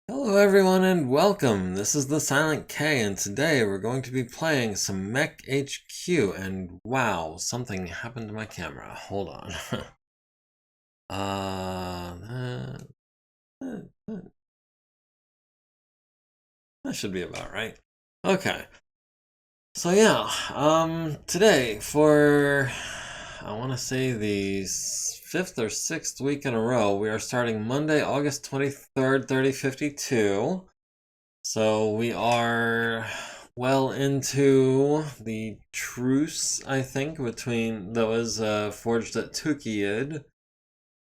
Hello everyone and welcome. This is the Silent K and today we're going to be playing some MekHQ and wow, something happened to my camera. Hold on. that, that should be about right. Okay. So yeah, today for I want to say the fifth or sixth week in a row, we are starting Monday, August 23rd, 3052. So we are well into the truce, I think, between that was forged at Tukiyid,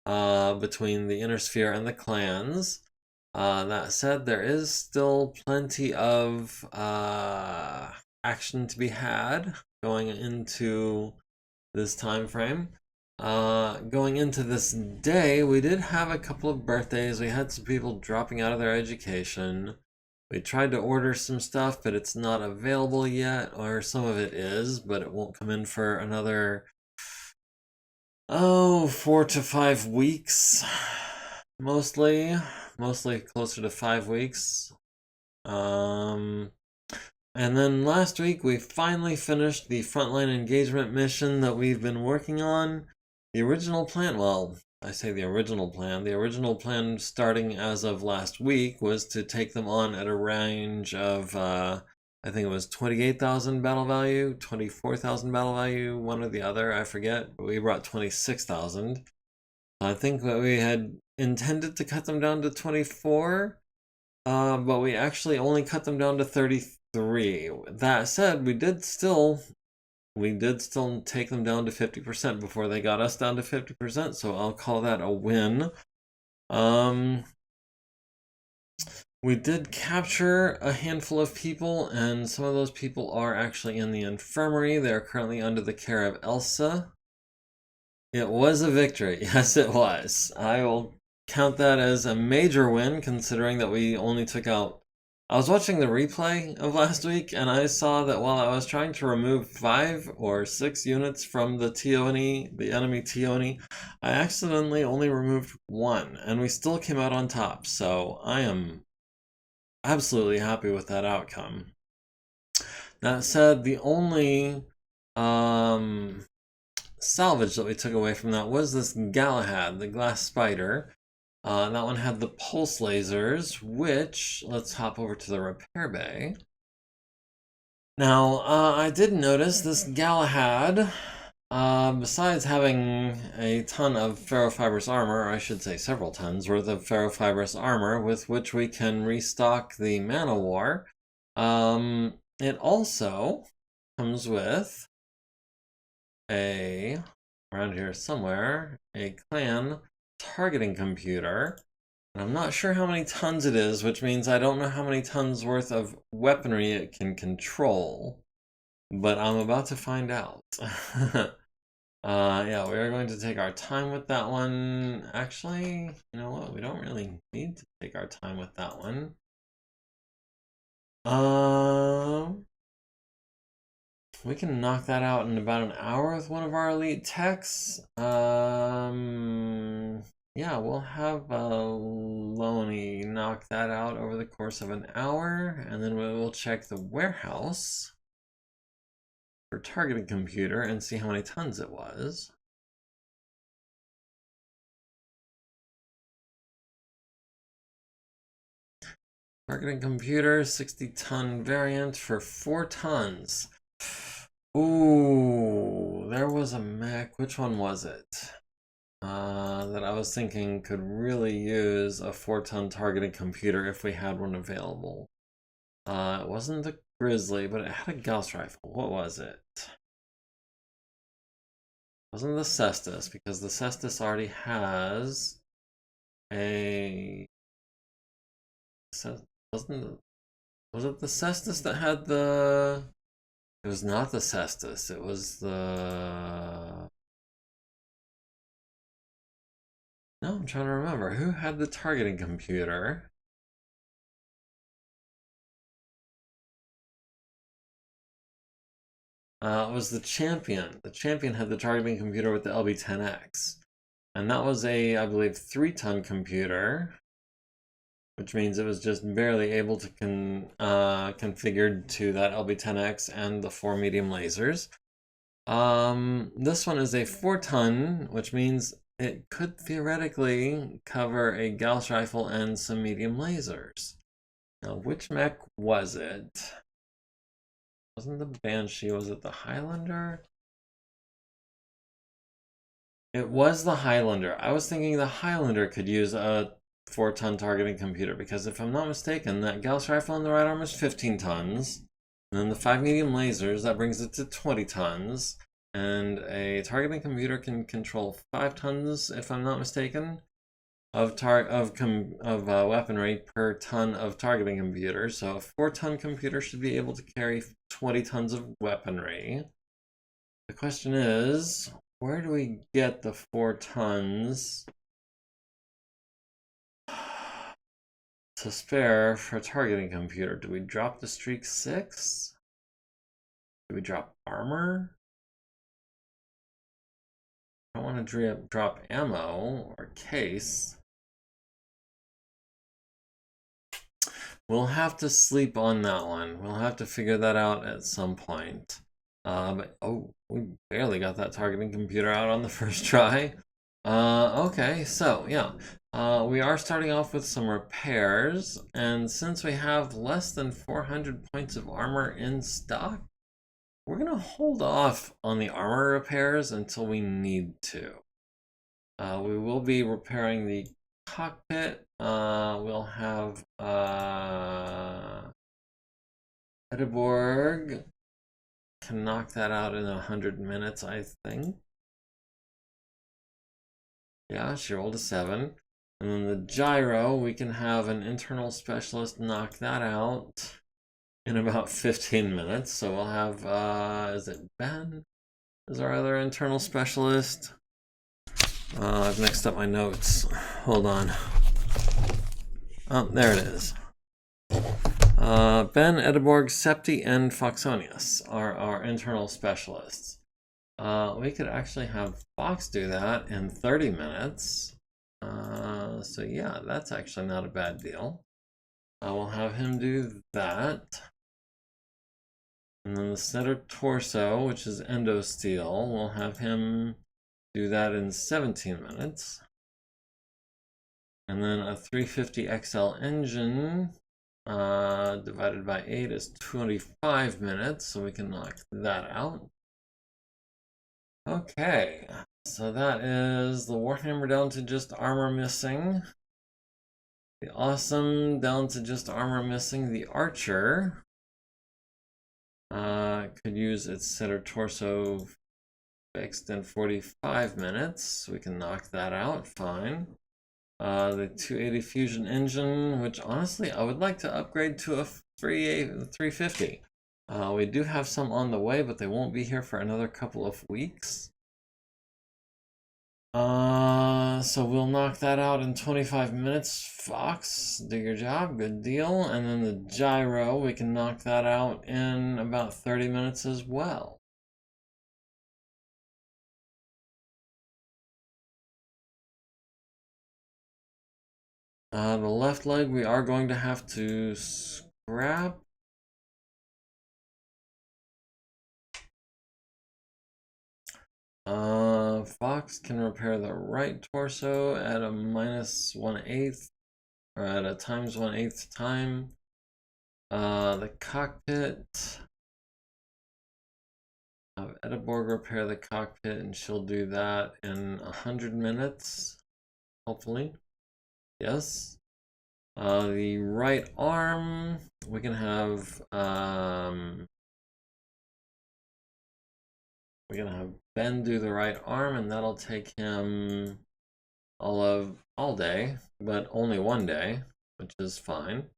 between the Inner Sphere and the clans. That said, there is still plenty of action to be had going into this time frame. Going into this day, we did have a couple of birthdays. We had some people dropping out of their education. We tried to order some stuff, but it's not available yet, or some of it is, but it won't come in for another, 4 to 5 weeks, mostly, mostly closer to 5 weeks. Um, and then last week we finally finished the frontline engagement mission that we've been working on. The original plan, well, I say the original plan starting as of last week was to take them on at a range of, I think it was 28,000 battle value, 24,000 battle value, one or the other, I forget, but we brought 26,000. I think that we had intended to cut them down to 24, but we actually only cut them down to 33. That said, we did still take them down to 50% before they got us down to 50%, so I'll call that a win. We did capture a handful of people, and some of those people are actually in the infirmary. They're currently under the care of Elsa. It was a victory. Yes, it was. I will count that as a major win, considering that we only took out. I was watching the replay of last week, and I saw that while I was trying to remove 5 or 6 units from the Tioni, the enemy Tioni, I accidentally only removed one, and we still came out on top. So I am absolutely happy with that outcome. That said, the only salvage that we took away from that was this Galahad, the glass spider. That one had the pulse lasers, which, let's hop over to the repair bay. Now, I did notice this Galahad, besides having a ton of ferrofibrous armor, or I should say several tons worth of ferrofibrous armor with which we can restock the Mana War, it also comes with around here somewhere, a clan targeting computer. And I'm not sure how many tons it is, which means I don't know how many tons worth of weaponry it can control. But I'm about to find out. Yeah, we are going to take our time with that one. Actually, you know what? We don't really need to take our time with that one. We can knock that out in about an hour with one of our elite techs. Yeah, we'll have Loney knock that out over the course of an hour, and then we will check the warehouse for targeting computer and see how many tons it was. Targeting computer, 60-ton variant for 4 tons. Ooh, there was a mech. Which one was it? That I was thinking could really use a 4-ton targeting computer if we had one available. It wasn't the Grizzly, but it had a Gauss rifle. What was it? It wasn't the Cestus, because the Cestus already has a... Was it the Cestus that had the... It was not the Cestus, it was the... No, I'm trying to remember. Who had the targeting computer? It was the Champion. The Champion had the targeting computer with the LB10X. And that was a, I believe, 3-ton computer. which means it was just barely able to configured to that LB10X and the 4 medium lasers. This one is a 4-ton, which means it could theoretically cover a Gauss rifle and some medium lasers. Now, which mech was it? Wasn't the Banshee, was it the Highlander? It was the Highlander. I was thinking the Highlander could use a 4-ton targeting computer, because if I'm not mistaken, that Gauss rifle on the right arm is 15 tons. And then the 5 medium lasers, that brings it to 20 tons. And a targeting computer can control 5 tons, if I'm not mistaken, of weaponry per ton of targeting computer. So a 4-ton computer should be able to carry 20 tons of weaponry. The question is, where do we get the 4 tons to spare for a targeting computer? Do we drop the Streak 6? Do we drop armor? I don't want to drop ammo or case. We'll have to sleep on that one. We'll have to figure that out at some point. But oh, we barely got that targeting computer out on the first try. Okay, so yeah, we are starting off with some repairs, and since we have less than 400 points of armor in stock, we're gonna hold off on the armor repairs until we need to. We will be repairing the cockpit. We'll have Edinburgh can knock that out in 100 minutes, I think. Yeah, she rolled a 7. And then the gyro, we can have an internal specialist knock that out in about 15 minutes. So we'll have, is it Ben? Is our other internal specialist? I've mixed up my notes. Hold on. Oh, there it is. Ben, Edeborg, Septi, and Foxonius are our internal specialists. We could actually have Fox do that in 30 minutes. So yeah, that's actually not a bad deal. I will have him do that. And then the center torso, which is endosteel, we'll have him do that in 17 minutes. And then a 350 XL engine divided by 8 is 25 minutes, so we can knock that out. Okay, so that is the Warhammer down to just armor missing. The Awesome down to just armor missing. The Archer could use its center torso fixed in 45 minutes, so we can knock that out, fine. The 280 Fusion engine, which honestly I would like to upgrade to a 350. We do have some on the way, but they won't be here for another couple of weeks. So we'll knock that out in 25 minutes. Fox, do your job, good deal. And then the gyro, we can knock that out in about 30 minutes as well. The left leg we are going to have to scrap. Fox can repair the right torso at a -1/8, or at a ×1/8 time. The cockpit. Have Edeborg repair the cockpit, and she'll do that in 100 minutes, hopefully. Yes. The right arm, we can have Ben do the right arm, and that'll take him all day, but only 1 day, which is fine.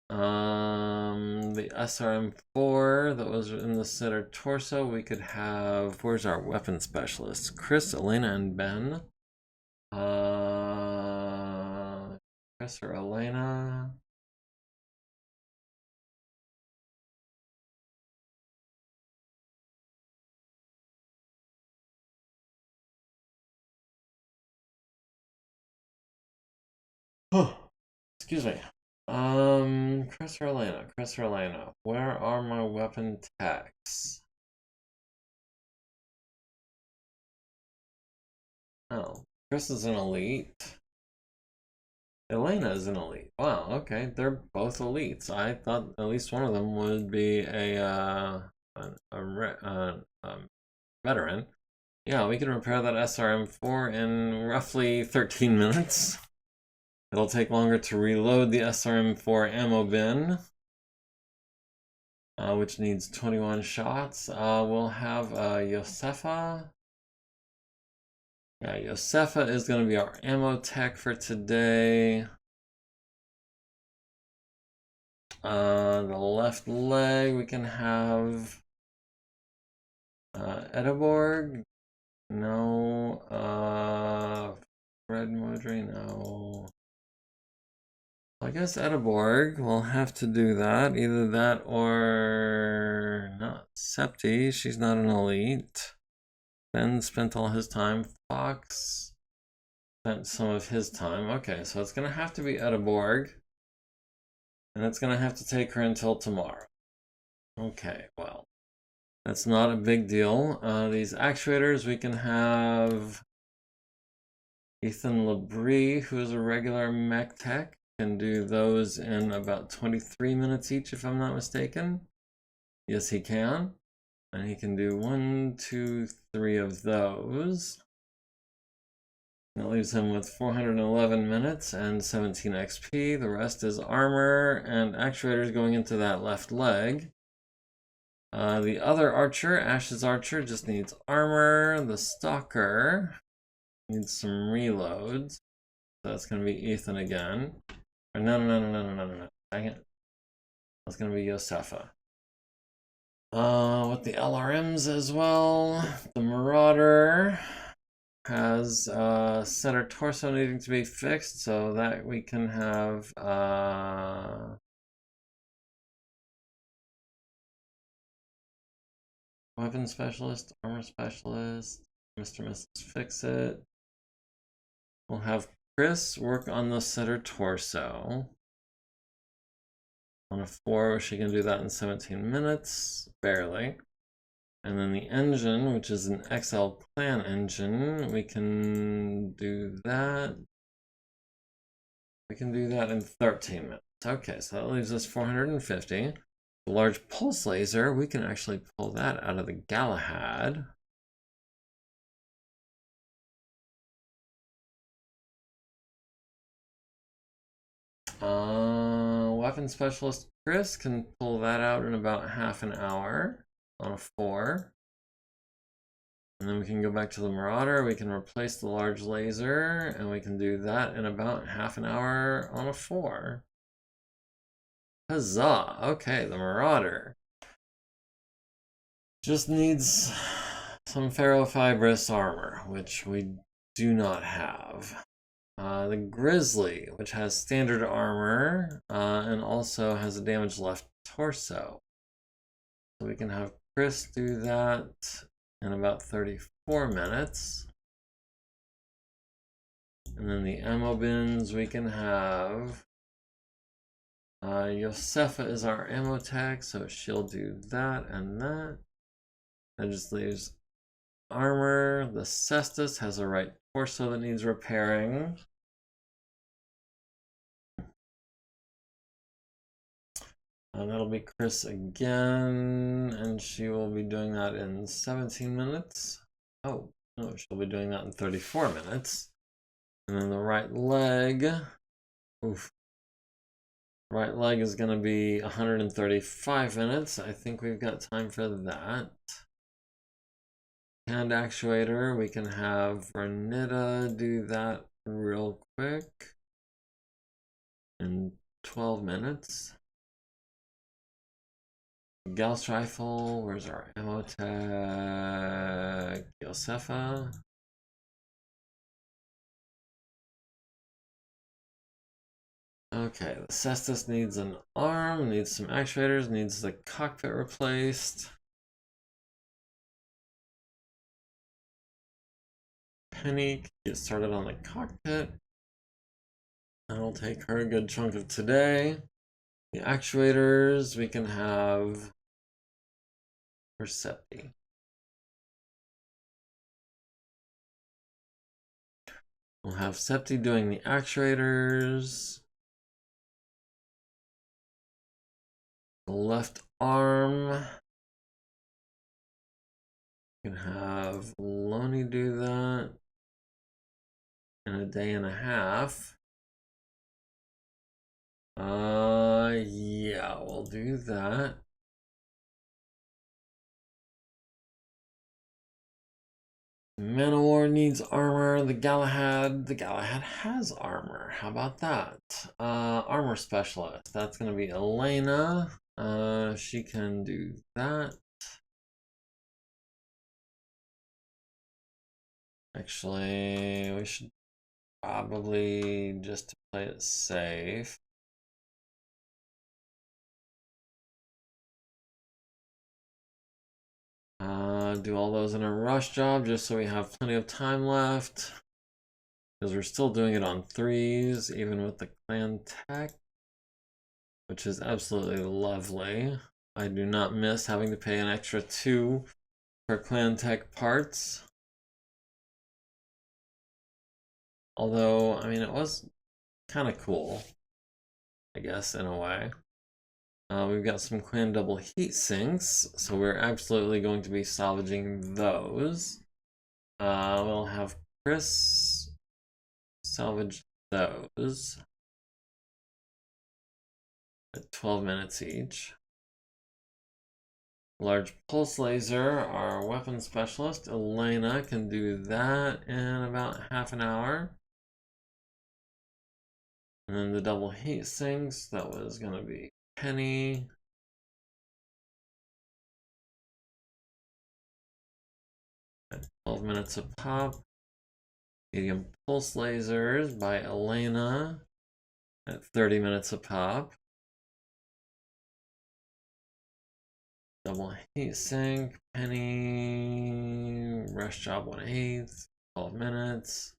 The SRM4 that was in the center torso, we could have, where's our weapon specialists? Chris, Elena, and Ben. Chris or Elena? Excuse me. Chris Orlana, where are my weapon techs? Oh, Chris is an elite. Elena is an elite. Wow, okay, they're both elites. I thought at least one of them would be a veteran. Yeah, we can repair that SRM4 in roughly 13 minutes. It'll take longer to reload the SRM4 ammo bin, which needs 21 shots. We'll have Josefa. Yeah, Josefa is going to be our ammo tech for today. The left leg, we can have Edeborg. No. Fred Modry, no. I guess Edeborg will have to do that. Either that or not. Septi, she's not an elite. Ben spent all his time. Fox spent some of his time. Okay, so it's going to have to be Edeborg. And it's going to have to take her until tomorrow. Okay, well, that's not a big deal. These actuators, we can have Ethan Labrie, who is a regular mech tech, can do those in about 23 minutes each, if I'm not mistaken. Yes, he can. And he can do 1, 2, 3 of those. That leaves him with 411 minutes and 17 XP. The rest is armor and actuators going into that left leg. The other archer, Ash's archer, just needs armor. The stalker needs some reloads. So that's going to be Ethan again. Or no. Dang it. That's going to be Josefa. With the LRMs as well. The Marauder has center torso needing to be fixed so that we can have weapon specialist, armor specialist, Mr. Mrs. Fix It. We'll have Chris work on the center torso. On a 4, she can do that in 17 minutes, barely. And then the engine, which is an XL clan engine, we can do that. We can do that in 13 minutes. Okay, so that leaves us 450. The large pulse laser, we can actually pull that out of the Galahad. Weapon specialist Chris can pull that out in about half an hour on a 4. And then we can go back to the Marauder, we can replace the large laser, and we can do that in about half an hour on a 4. Huzzah! Okay, the Marauder just needs some ferrofibrous armor, which we do not have. The Grizzly, which has standard armor, and also has a damaged left torso. So we can have Chris do that in about 34 minutes. And then the ammo bins, we can have Josefa is our ammo tech, so she'll do that and that. That just leaves armor. The Cestus has a right torso that needs repairing. And that'll be Chris again, and she will be doing that in 17 minutes. Oh, no, she'll be doing that in 34 minutes. And then the right leg, oof. Right leg is going to be 135 minutes. I think we've got time for that. Hand actuator, we can have Renita do that real quick in 12 minutes. Gauss rifle, where's our ammo tag? Josefa. Okay, the Cestus needs an arm, needs some actuators, needs the cockpit replaced. Penny, get started on the cockpit. And That'll take her a good chunk of today. The actuators we can have for Septi. We'll have Septi doing the actuators. The left arm. We can have Loney do that in a day and a half. Yeah, we'll do that. Manowar needs armor. The Galahad has armor. How about that? Armor specialist. That's gonna be Elena. She can do that. Actually, we should probably, just to play it safe, do all those in a rush job just so we have plenty of time left, because we're still doing it on 3s even with the clan tech, which is absolutely lovely. I do not miss having to pay an extra 2 for clan tech parts. Although, I mean, it was kind of cool, I guess, in a way. We've got some clan double heat sinks, so we're absolutely going to be salvaging those. We'll have Chris salvage those at 12 minutes each. Large pulse laser, our weapon specialist, Elena, can do that in about half an hour. And then the double heat sinks, that was going to be Penny. At 12 minutes a pop. Medium pulse lasers by Elena at 30 minutes a pop. Double heat sink, Penny, rush job 1/8, 12 minutes.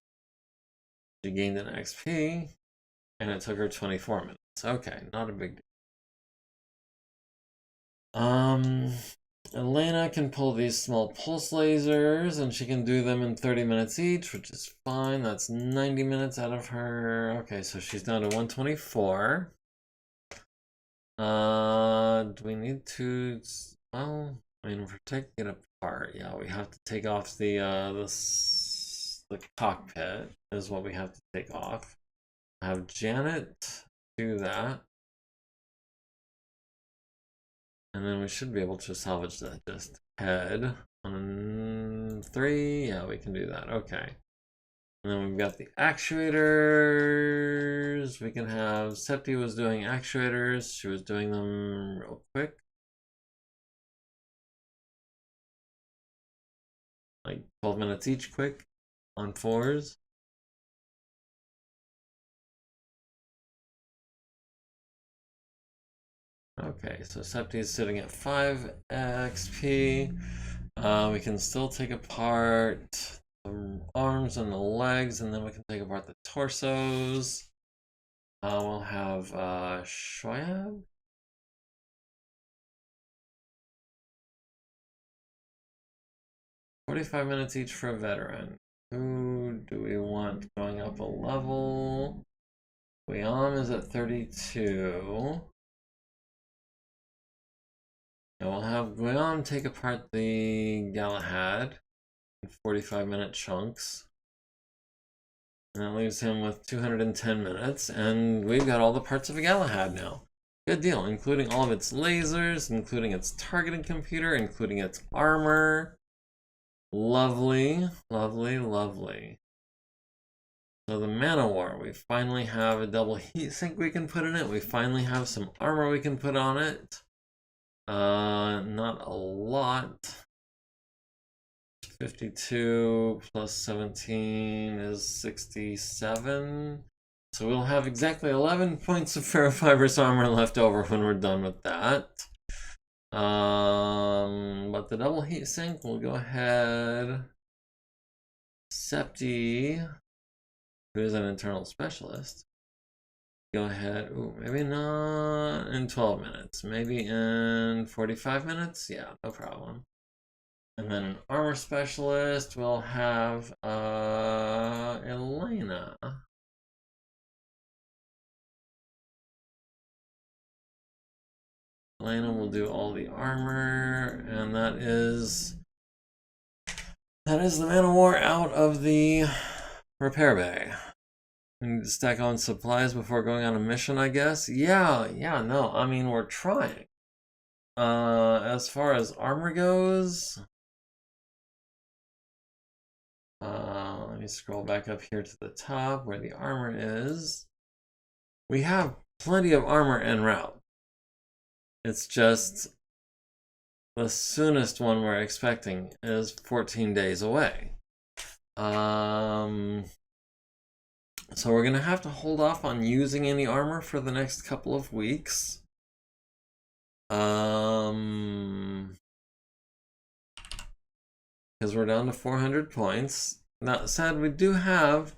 She gained an XP, and it took her 24 minutes. Okay, not a big deal. Elena can pull these small pulse lasers, and she can do them in 30 minutes each, which is fine. That's 90 minutes out of her. Okay, so she's down to 124. Do we need to... Well, I mean, if we're taking it apart, yeah, we have to take off the cockpit is what we have to take off. Have Janet do that. And then we should be able to salvage that just head on 3. Yeah, we can do that. Okay. And then we've got the actuators. We can have Septi was doing actuators. She was doing them real quick. Like 12 minutes each quick on 4s. Okay, so Septi is sitting at 5 XP. We can still take apart the arms and the legs, and then we can take apart the torsos. We'll have Shoyab. $45 minutes each for a veteran. Who do we want going up a level? Guillaume is at 32. And we'll have Guillaume take apart the Galahad in 45-minute chunks. And that leaves him with 210 minutes. And we've got all the parts of a Galahad now. Good deal, including all of its lasers, including its targeting computer, including its armor. Lovely, lovely, lovely. So the Manowar, we finally have a double heatsink we can put in it. We finally have some armor we can put on it. Not a lot. 52 plus 17 is 67. So we'll have exactly 11 points of ferrofibrous armor left over when we're done with that. But the double heat sink, we'll go ahead. Septi, who is an internal specialist, go ahead. Ooh, maybe not in 12 minutes. Maybe in 45 minutes. Yeah, no problem. And then an armor specialist will have Elena. Elena will do all the armor, and that is the man of war out of the repair bay. We need to stack on supplies before going on a mission, I guess. Yeah, no, I mean, we're trying. As far as armor goes, let me scroll back up here to the top where the armor is. We have plenty of armor en route. It's just the soonest one we're expecting is 14 days away. So we're gonna have to hold off on using any armor for the next couple of weeks. Because we're down to 400 points. That said, we do have,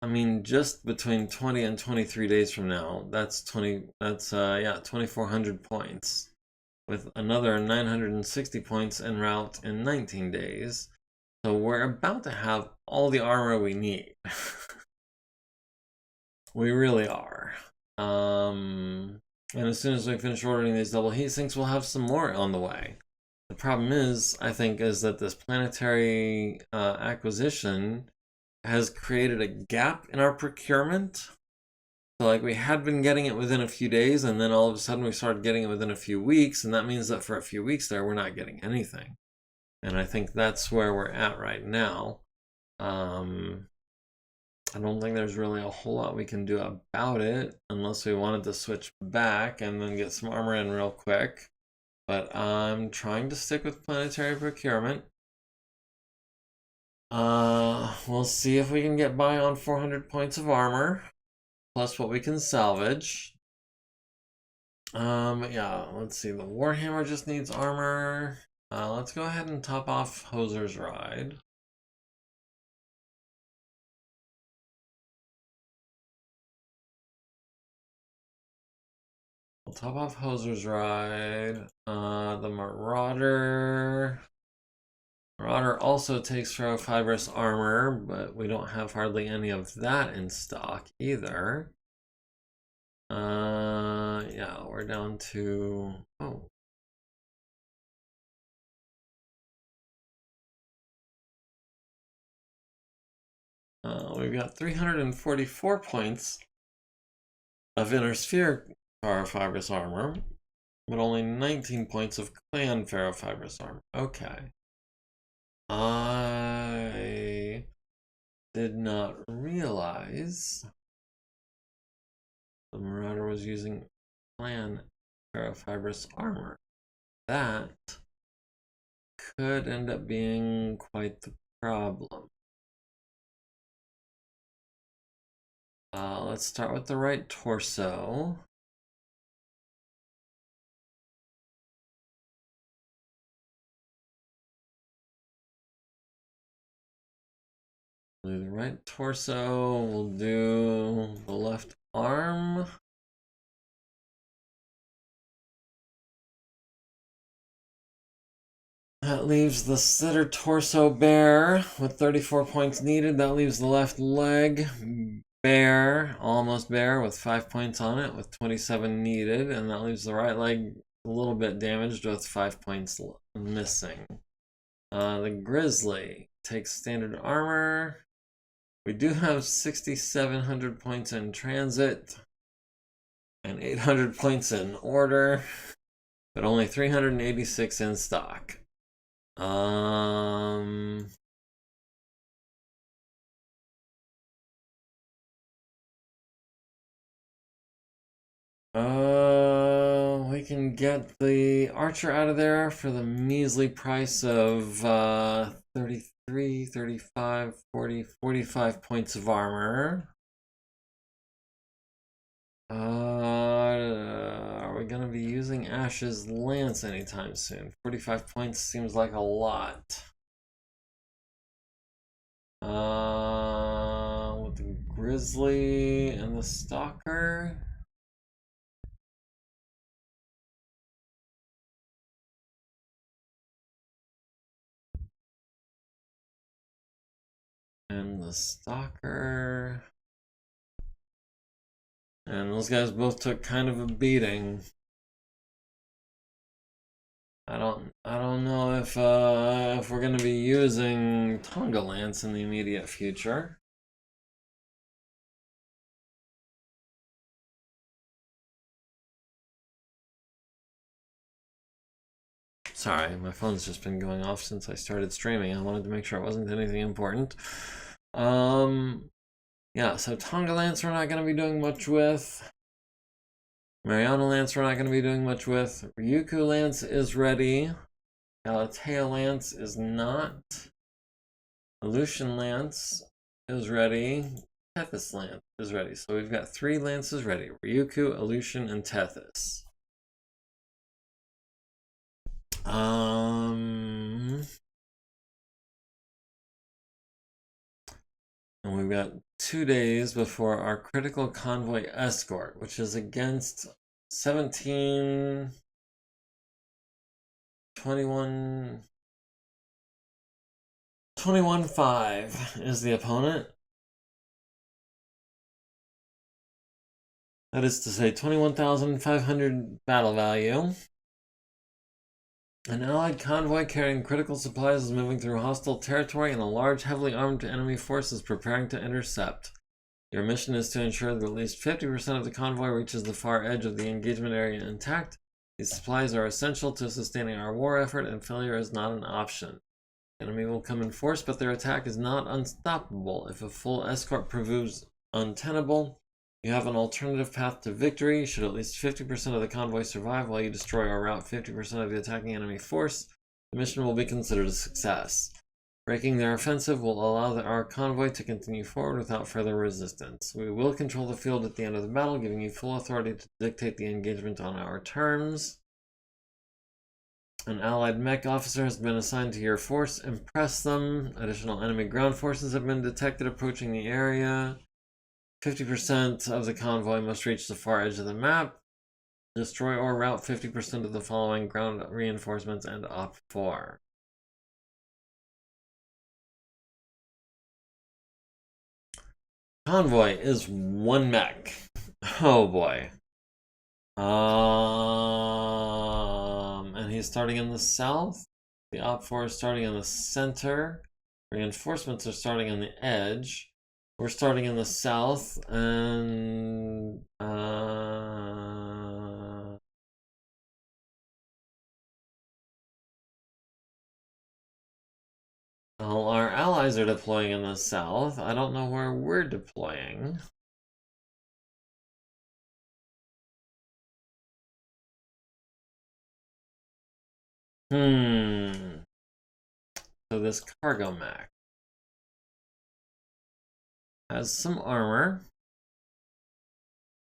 I mean, just between 20 and 23 days from now, that's 2,400 points, with another 960 points en route in 19 days. So we're about to have all the armor we need. We really are. And as soon as we finish ordering these double heat sinks, we'll have some more on the way. The problem is, I think, is that this planetary acquisition has created a gap in our procurement. So, like, we had been getting it within a few days, and then all of a sudden we started getting it within a few weeks, and that means that for a few weeks there, we're not getting anything. And I think that's where we're at right now. I don't think there's really a whole lot we can do about it, unless we wanted to switch back and then get some armor in real quick. But I'm trying to stick with planetary procurement. We'll see if we can get by on 400 points of armor, plus what we can salvage. Yeah, let's see. The Warhammer just needs armor. Let's go ahead and top off Hoser's Ride. We'll top off Hoser's Ride. The Marauder also takes ferrofibrous armor, but we don't have hardly any of that in stock either. Yeah, we're down to, oh. We've got 344 points of Inner Sphere ferrofibrous armor, but only 19 points of clan ferrofibrous armor. Okay. I did not realize the Marauder was using clan ferrofibrous armor. That could end up being quite the problem. Let's start with the right torso. Do the right torso, we'll do the left arm. That leaves the center torso bare with 34 points needed. That leaves the left leg bare, almost bare, with 5 points on it with 27 needed. And that leaves the right leg a little bit damaged with 5 points missing. The Grizzly takes standard armor. We do have 6,700 points in transit and 800 points in order, but only 386 in stock. We can get the Archer out of there for the measly price of 33, 35, 40, 45 points of armor. Are we gonna be using Ash's Lance anytime soon? 45 points seems like a lot. With the Grizzly and the Stalker. And the Stalker. And those guys both took kind of a beating. I don't know if we're gonna be using Tonga Lance in the immediate future. Sorry, my phone's just been going off since I started streaming. I wanted to make sure it wasn't anything important. Yeah, so Tonga Lance we're not gonna be doing much with. Mariana Lance we're not going to be doing much with. Ryukyu Lance is ready. Galatea Lance is not. Aleutian Lance is ready. Tethys Lance is ready. So we've got 3 lances ready. Ryukyu, Aleutian, and Tethys. And we've got 2 days before our critical convoy escort, which is against 17, 21.5 is the opponent. That is to say 21,500 battle value. An allied convoy carrying critical supplies is moving through hostile territory, and a large, heavily armed enemy force is preparing to intercept. Your mission is to ensure that at least 50% of the convoy reaches the far edge of the engagement area intact. These supplies are essential to sustaining our war effort, and failure is not an option. The enemy will come in force, but their attack is not unstoppable. If a full escort proves untenable, you have an alternative path to victory. Should at least 50% of the convoy survive while you destroy or rout 50% of the attacking enemy force, the mission will be considered a success. Breaking their offensive will allow our convoy to continue forward without further resistance. We will control the field at the end of the battle, giving you full authority to dictate the engagement on our terms. An allied mech officer has been assigned to your force. Impress them. Additional enemy ground forces have been detected approaching the area. 50% of the convoy must reach the far edge of the map. Destroy or rout 50% of the following ground reinforcements and Op 4. Convoy is 1 mech. Oh boy. And he's starting in the south. The Op 4 is starting in the center. Reinforcements are starting on the edge. We're starting in the south, and well, our allies are deploying in the south. I don't know where we're deploying. So this cargo mech has some armor,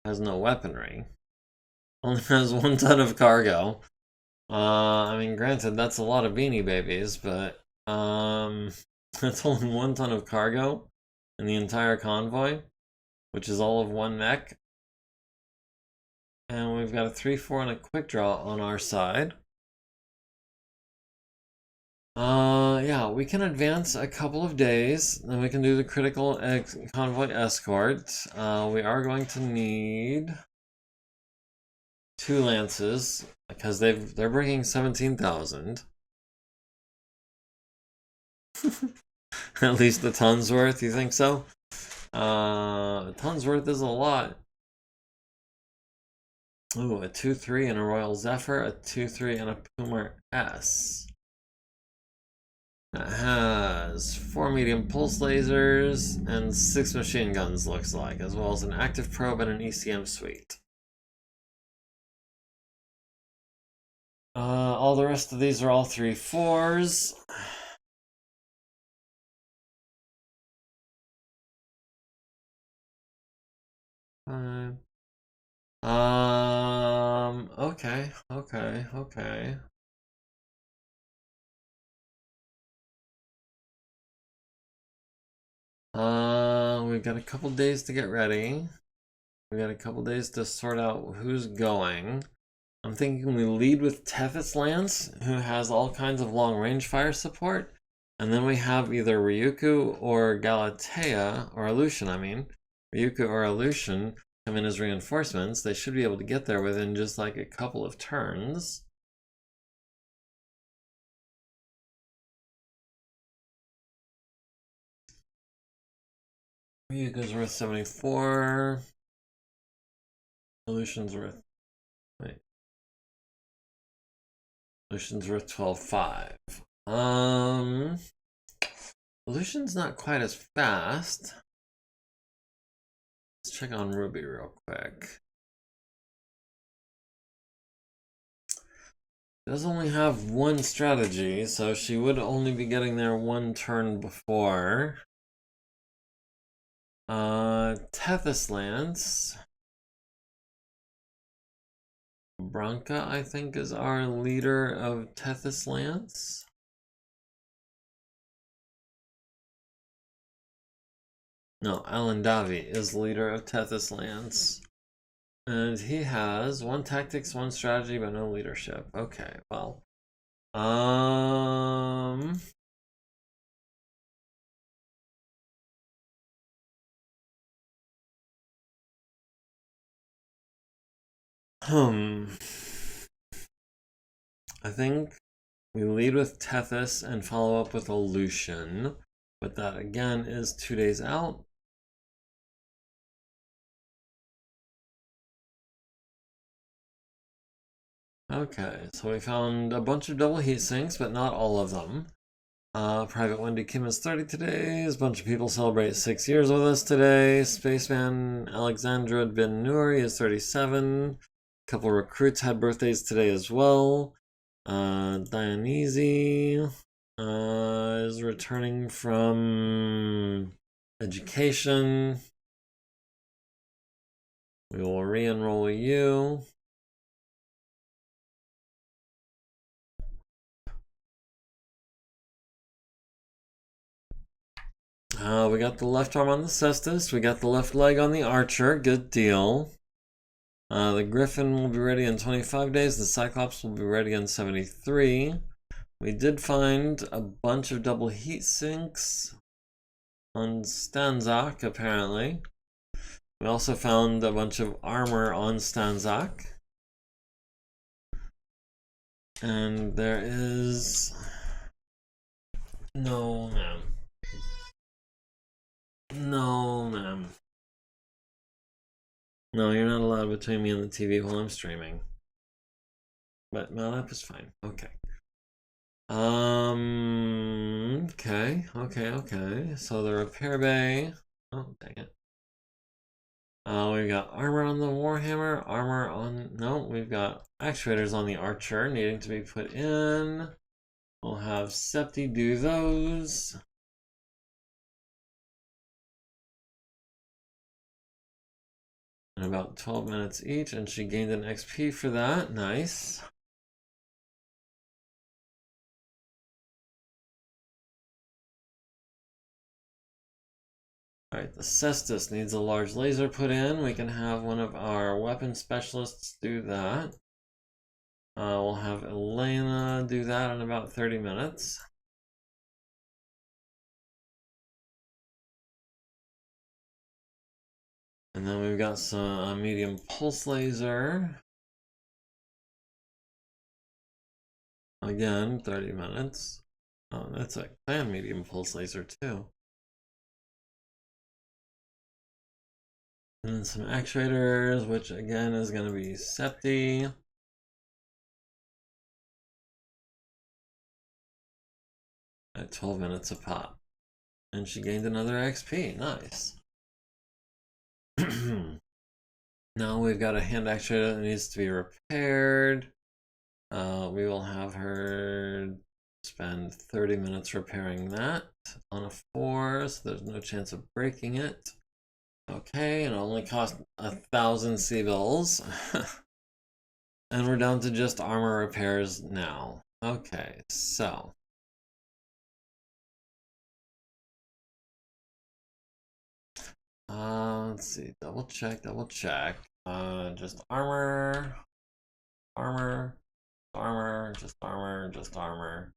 has no weaponry, only has 1 ton of cargo. I mean, granted, that's a lot of beanie babies, but that's only 1 ton of cargo in the entire convoy, which is all of 1 mech. And we've got a 3-4 and a quick draw on our side. Yeah, we can advance a couple of days, then we can do the critical convoy escort. We are going to need 2 lances because they're bringing 17,000. At least a ton's worth. You think so? A ton's worth is a lot. Ooh, a 2-3 and a Royal Zephyr, a 2-3 and a Puma S. It has 4 medium pulse lasers and 6 machine guns, looks like, as well as an active probe and an ECM suite. All the rest of these are all 3-4s. Okay. We've got a couple days to get ready. We got a couple days to sort out who's going. I'm thinking we lead with Tethys Lance, who has all kinds of long-range fire support. And then we have either Ryuku or Galatea, or Aleutian, I mean. Ryuku or Aleutian come in as reinforcements. They should be able to get there within just like a couple of turns. Ryuku's worth 74. Aleutian's worth... Wait. Aleutian's worth 12.5. Aleutian's not quite as fast. Let's check on Ruby real quick. She does only have one strategy, so she would only be getting there one turn before. Tethys Lance. Branca, I think, is our leader of Tethys Lance. No, Alan Davi is leader of Tethys Lance. And he has 1 tactics, 1 strategy, but no leadership. Okay, well. I think we lead with Tethys and follow up with Aleutian. But that, again, is 2 days out. Okay, so we found a bunch of double heat sinks, but not all of them. Private Wendy Kim is 30 today. A bunch of people celebrate 6 years with us today. Spaceman Alexandra Ben Nouri is 37. A couple recruits had birthdays today as well. Dionysi is returning from education. We will re-enroll you. We got the left arm on the Cestus. We got the left leg on the Archer. Good deal. The Griffin will be ready in 25 days. The Cyclops will be ready in 73. We did find a bunch of double heat sinks on Stanzak, apparently. We also found a bunch of armor on Stanzak. And there is... No, ma'am. No, ma'am. No, you're not allowed between me and the TV while I'm streaming. But my lap is fine. Okay. Okay. So the repair bay. Oh, dang it. We've got armor on the Warhammer, armor on... No, we've got actuators on the Archer needing to be put in. We'll have Septi do those. In about 12 minutes each, and she gained an XP for that. Nice. Alright, the Cestus needs a large laser put in. We can have one of our weapon specialists do that. We'll have Elena do that in about 30 minutes. And then we've got some medium pulse laser. Again, 30 minutes. Oh, that's a clan medium pulse laser too. And then some actuators, which again is going to be Septi. At 12 minutes a pop. And she gained another XP. Nice. Now we've got a hand actuator that needs to be repaired. We will have her spend 30 minutes repairing that on a 4, so there's no chance of breaking it. Okay, and it only cost 1,000 C-bills. And we're down to just armor repairs now. Okay, so... Let's see. Double check. Just armor, armor, armor, just armor, just armor,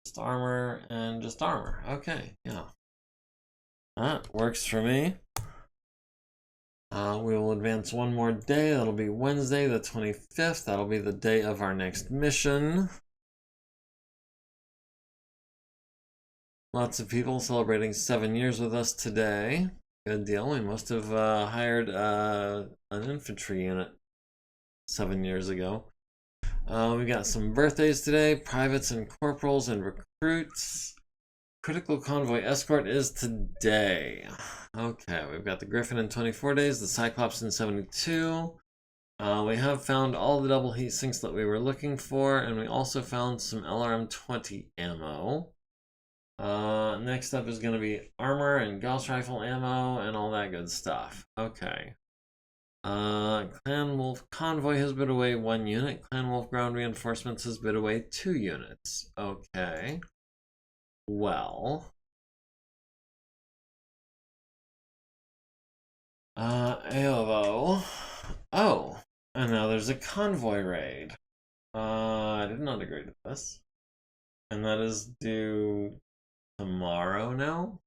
just armor, and just armor. Okay, yeah. That works for me. We will advance one more day. That'll be Wednesday, the 25th. That'll be the day of our next mission. Lots of people celebrating 7 years with us today. Good deal. We must have hired an infantry unit 7 years ago. We got some birthdays today. Privates and corporals and recruits. Critical convoy escort is today. Okay, we've got the Griffin in 24 days, the Cyclops in 72. We have found all the double heat sinks that we were looking for, and we also found some LRM-20 ammo. Next up is going to be armor and Gauss rifle ammo and all that good stuff. Okay. Clan Wolf convoy has bid away 1 unit. Clan Wolf ground reinforcements has bid away 2 units. Okay. Well. AOVO. Oh, and now there's a convoy raid. I did not agree to this. And that is due tomorrow now?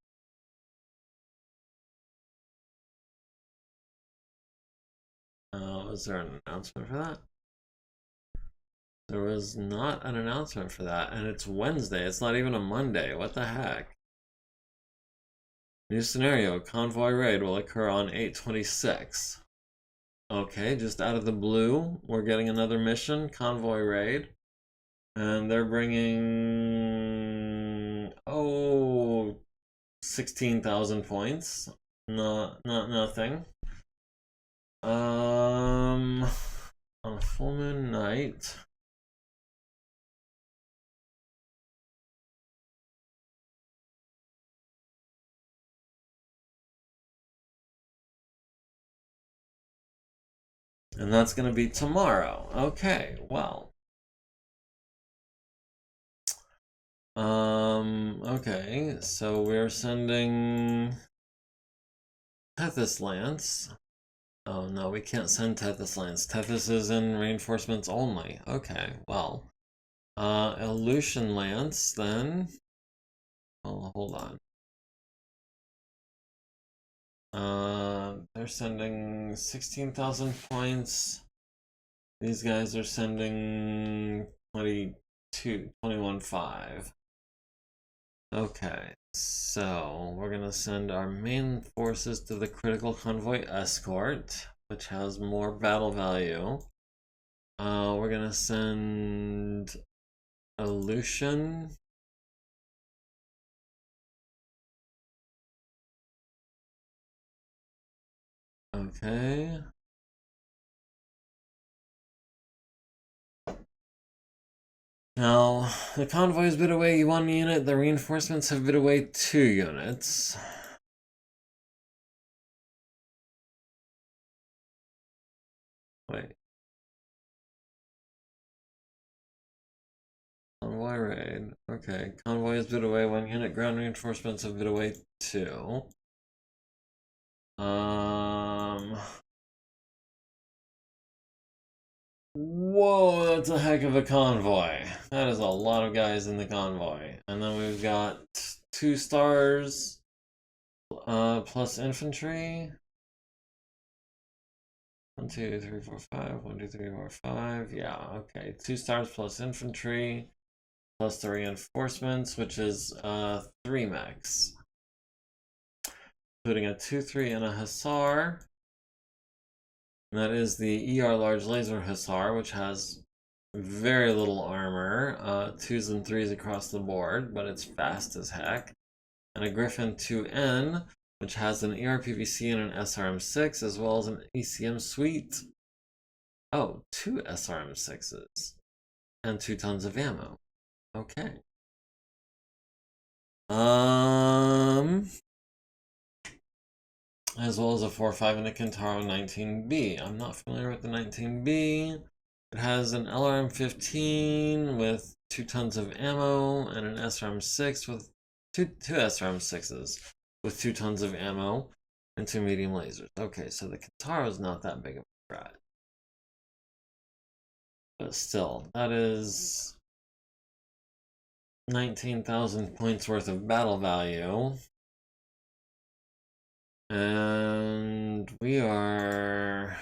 Was there an announcement for that? There was not an announcement for that, and it's Wednesday. It's not even a Monday. What the heck? New scenario, convoy raid will occur on 8/26. Okay, just out of the blue, we're getting another mission, convoy raid. And they're bringing, 16,000 points. Nothing. On a full moon night. And that's going to be tomorrow. Okay, well. Okay, so we're sending Tethys Lance. Oh no, we can't send Tethys Lance. Tethys is in reinforcements only. Okay, well. Illusion Lance then. Oh, hold on. They're sending 16,000 points. These guys are sending 21.5. Okay, so we're gonna send our main forces to the critical convoy escort, which has more battle value. We're gonna send Illusion. Okay. Now, the convoy has bid away 1 unit, the reinforcements have bid away 2 units. Wait. Convoy raid. Okay, convoy has bid away 1 unit, ground reinforcements have bid away 2. Whoa, that's a heck of a convoy. That is a lot of guys in the convoy. And then we've got 2 stars plus infantry. 1, 2, 3, 4, 5. 1, 2, 3, 4, 5. Yeah, okay. 2 stars plus infantry plus the reinforcements, which is 3 mechs. Including a 2-3 and a hussar. And that is the ER large laser hussar, which has very little armor, 2s and 3s across the board, but it's fast as heck. And a Griffin 2N, which has an ERPVC and an SRM6, as well as an ECM suite. Oh, 2 SRM6s and 2 tons of ammo. Okay. As well as a 4.5 and a Kintaro 19B. I'm not familiar with the 19B. It has an LRM-15 with 2 tons of ammo and an SRM-6 with two SRM-6s with 2 tons of ammo. and 2 medium lasers. Okay, so the Katara is not that big of a threat. But still, that is 19,000 points worth of battle value. And we are...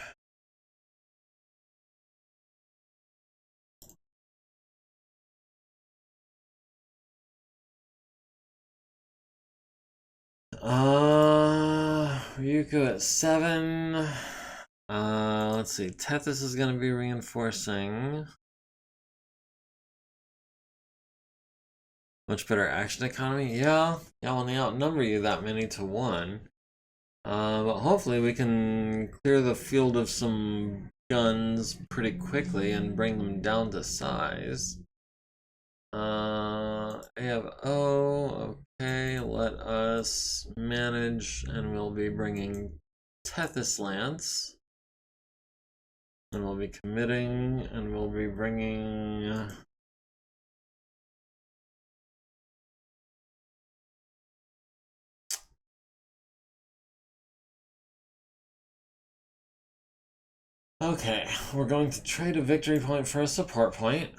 Ryuko at 7. Let's see. Tethys is going to be reinforcing. Much better action economy? Yeah, when they outnumber you that many to 1. But hopefully we can clear the field of some guns pretty quickly and bring them down to size. I have okay, let us manage, and we'll be bringing Tethys Lance. And we'll be committing, and we'll be bringing... Okay, we're going to trade a victory point for a support point.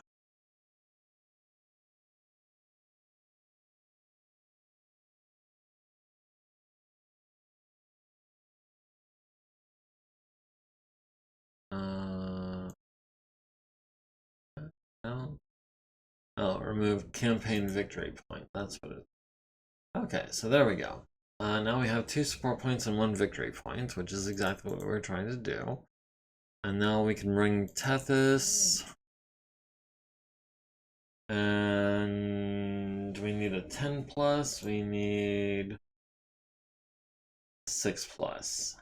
Oh, remove campaign victory point. That's what it is. Okay, so there we go. Now we have 2 support points and 1 victory point, which is exactly what we're trying to do. And now we can bring Tethys. And we need a 10 plus. We need 6 plus.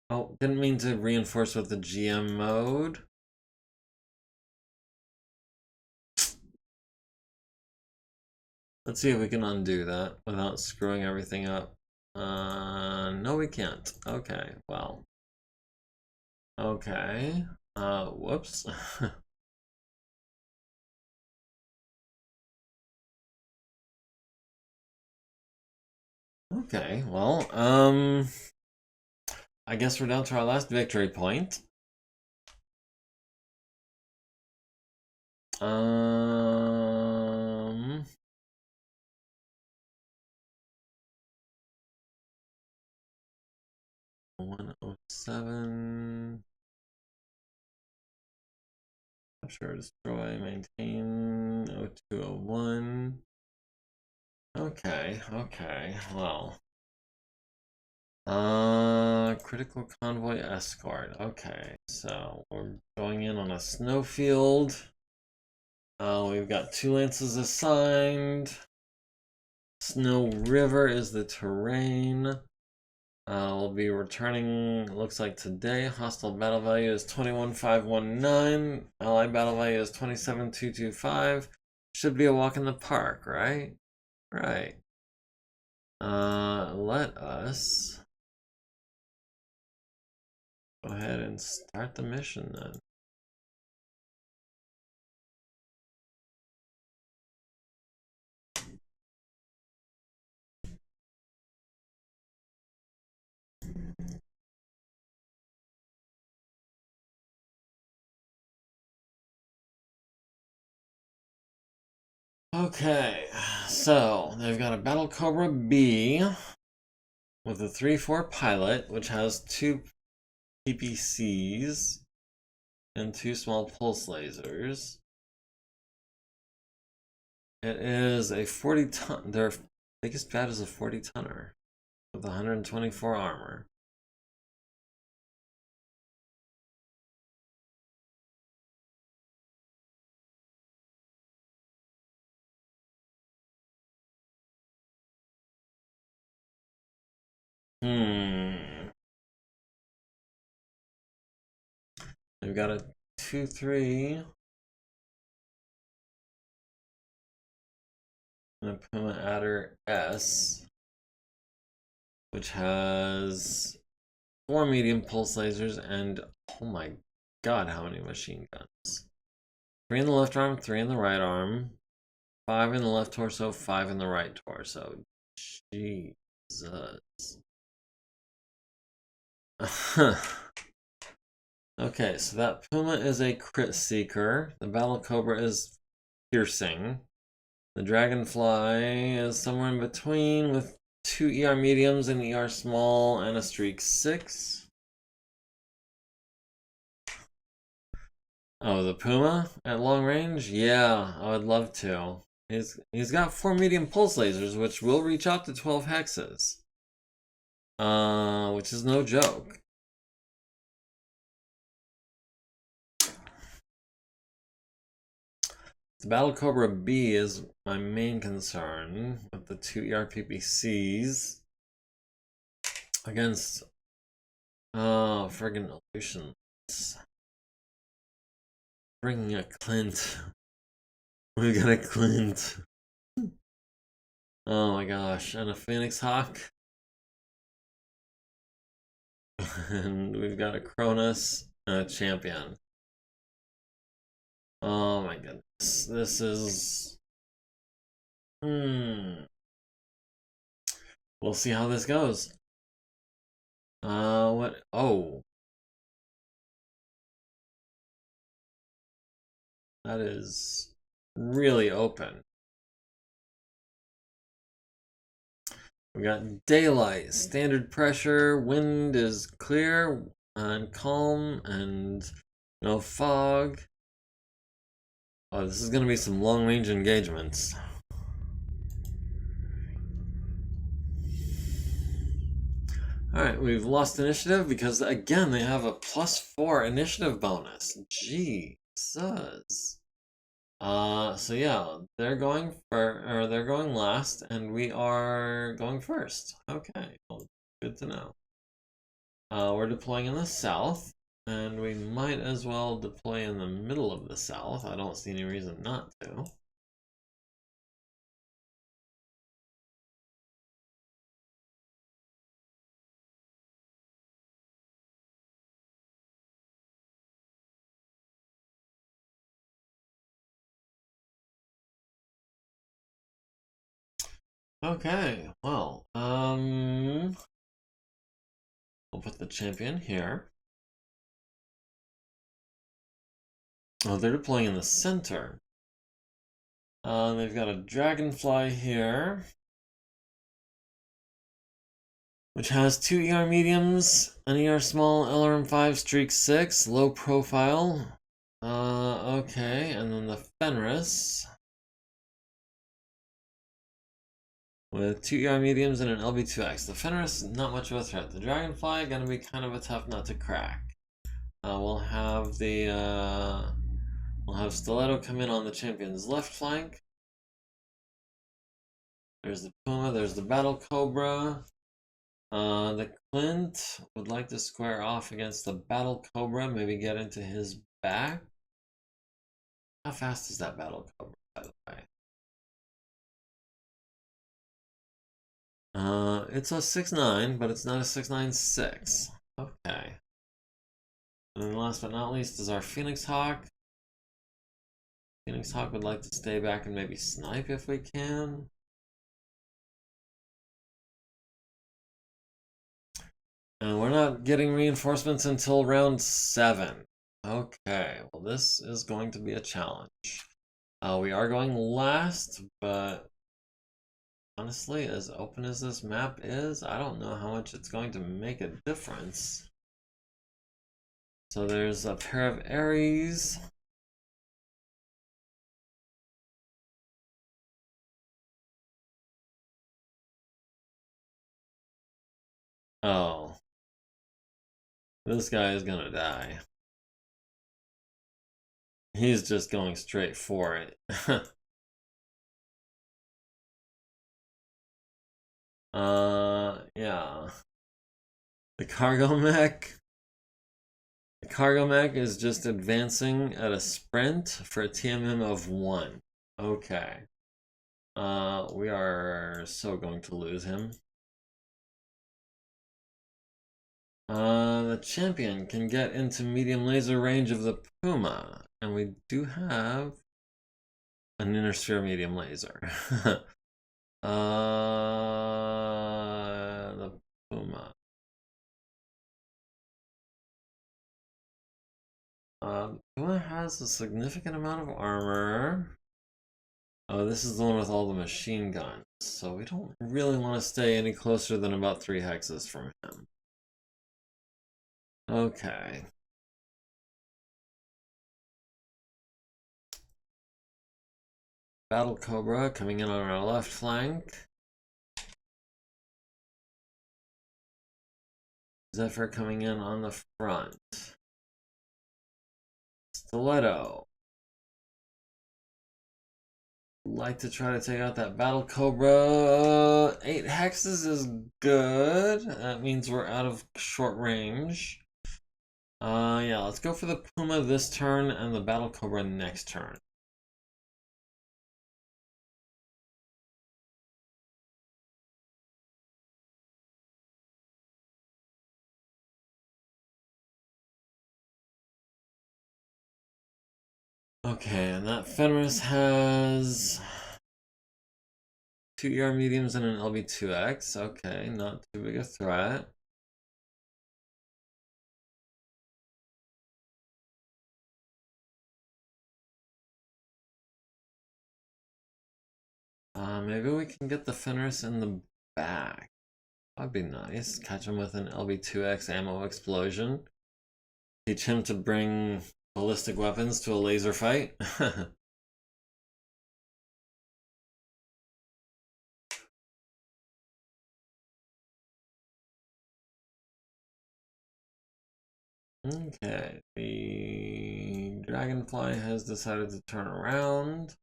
Oh, didn't mean to reinforce with the GM mode. Let's see if we can undo that without screwing everything up. No, we can't. Okay, well. Okay. Whoops. Okay, well, I guess we're down to our last victory point. Um... 107. Capture, destroy, maintain. 0201. Okay, well. Critical convoy escort. Okay, so we're going in on a snowfield. We've got 2 lances assigned. Snow River is the terrain. We'll be returning, looks like today. Hostile battle value is 21,519. Ally battle value is 27,225. Should be a walk in the park, right? Right. Let us go ahead and start the mission then. Okay, so they've got a Battle Cobra B with a 3-4 pilot, which has 2 PPCs and 2 small pulse lasers. It is a 40-ton. Their biggest bat is a 40-tonner with 124 armor. They've got a 2-3 and a Puma Adder S, which has 4 medium pulse lasers and, oh my god, how many machine guns. 3 in the left arm, 3 in the right arm, 5 in the left torso, 5 in the right torso. Jesus. Okay, so that Puma is a crit seeker. The Battle Cobra is piercing. The Dragonfly is somewhere in between with 2 ER mediums, an ER small, and a streak 6. Oh, the Puma at long range? Yeah, I would love to. He's got 4 medium pulse lasers, which will reach out to 12 hexes. Which is no joke. The Battle Cobra B is my main concern with the 2 ERPPCs against friggin' illusions. Bringing a Clint. We got a Clint. Oh my gosh, and a Phoenix Hawk. And we've got a Cronus and a Champion. Oh my goodness. This is... We'll see how this goes. What? Oh. That is really open. We got daylight, standard pressure, wind is clear and calm, and no fog. Oh, this is going to be some long-range engagements. Alright, we've lost initiative because, again, they have a +4 initiative bonus. Jesus. So yeah, they're going they're going last, and we are going first. Okay, well, good to know. We're deploying in the south, and we might as well deploy in the middle of the south. I don't see any reason not to. Okay, well, we'll put the champion here. Oh, they're deploying in the center. They've got a dragonfly here, which has 2 ER mediums, an ER small, LRM5, streak 6, low profile. Okay, and then the Fenris with 2 ER mediums and an LB2X. The Fenris, not much of a threat. The Dragonfly, gonna be kind of a tough nut to crack. We'll have Stiletto come in on the champion's left flank. There's the Puma, there's the Battle Cobra. The Clint would like to square off against the Battle Cobra, maybe get into his back. How fast is that Battle Cobra, by the way? It's a 6'9", but it's not a 6'9'6". Okay. And then last but not least is our Phoenix Hawk. Phoenix Hawk would like to stay back and maybe snipe if we can. And we're not getting reinforcements until round 7. Okay, well this is going to be a challenge. We are going last, but honestly, as open as this map is, I don't know how much it's going to make a difference. So there's a pair of Aries. Oh. This guy is gonna die. He's just going straight for it. Yeah. The cargo mech. The cargo mech is just advancing at a sprint for a TMM of 1. Okay. We are so going to lose him. The champion can get into medium laser range of the Puma, and we do have an inner sphere medium laser. The Puma. Puma has a significant amount of armor. Oh, this is the one with all the machine guns. So we don't really want to stay any closer than about 3 hexes from him. Okay. Battle Cobra coming in on our left flank. Zephyr coming in on the front. Stiletto. Like to try to take out that Battle Cobra. 8 hexes is good. That means we're out of short range. Yeah, let's go for the Puma this turn and the Battle Cobra next turn. Okay, and that Fenris has 2 ER mediums and an LB2X. Okay, not too big a threat. Maybe we can get the Fenris in the back. That'd be nice. Catch him with an LB2X ammo explosion. Teach him to bring ballistic weapons to a laser fight. Okay, the Dragonfly has decided to turn around.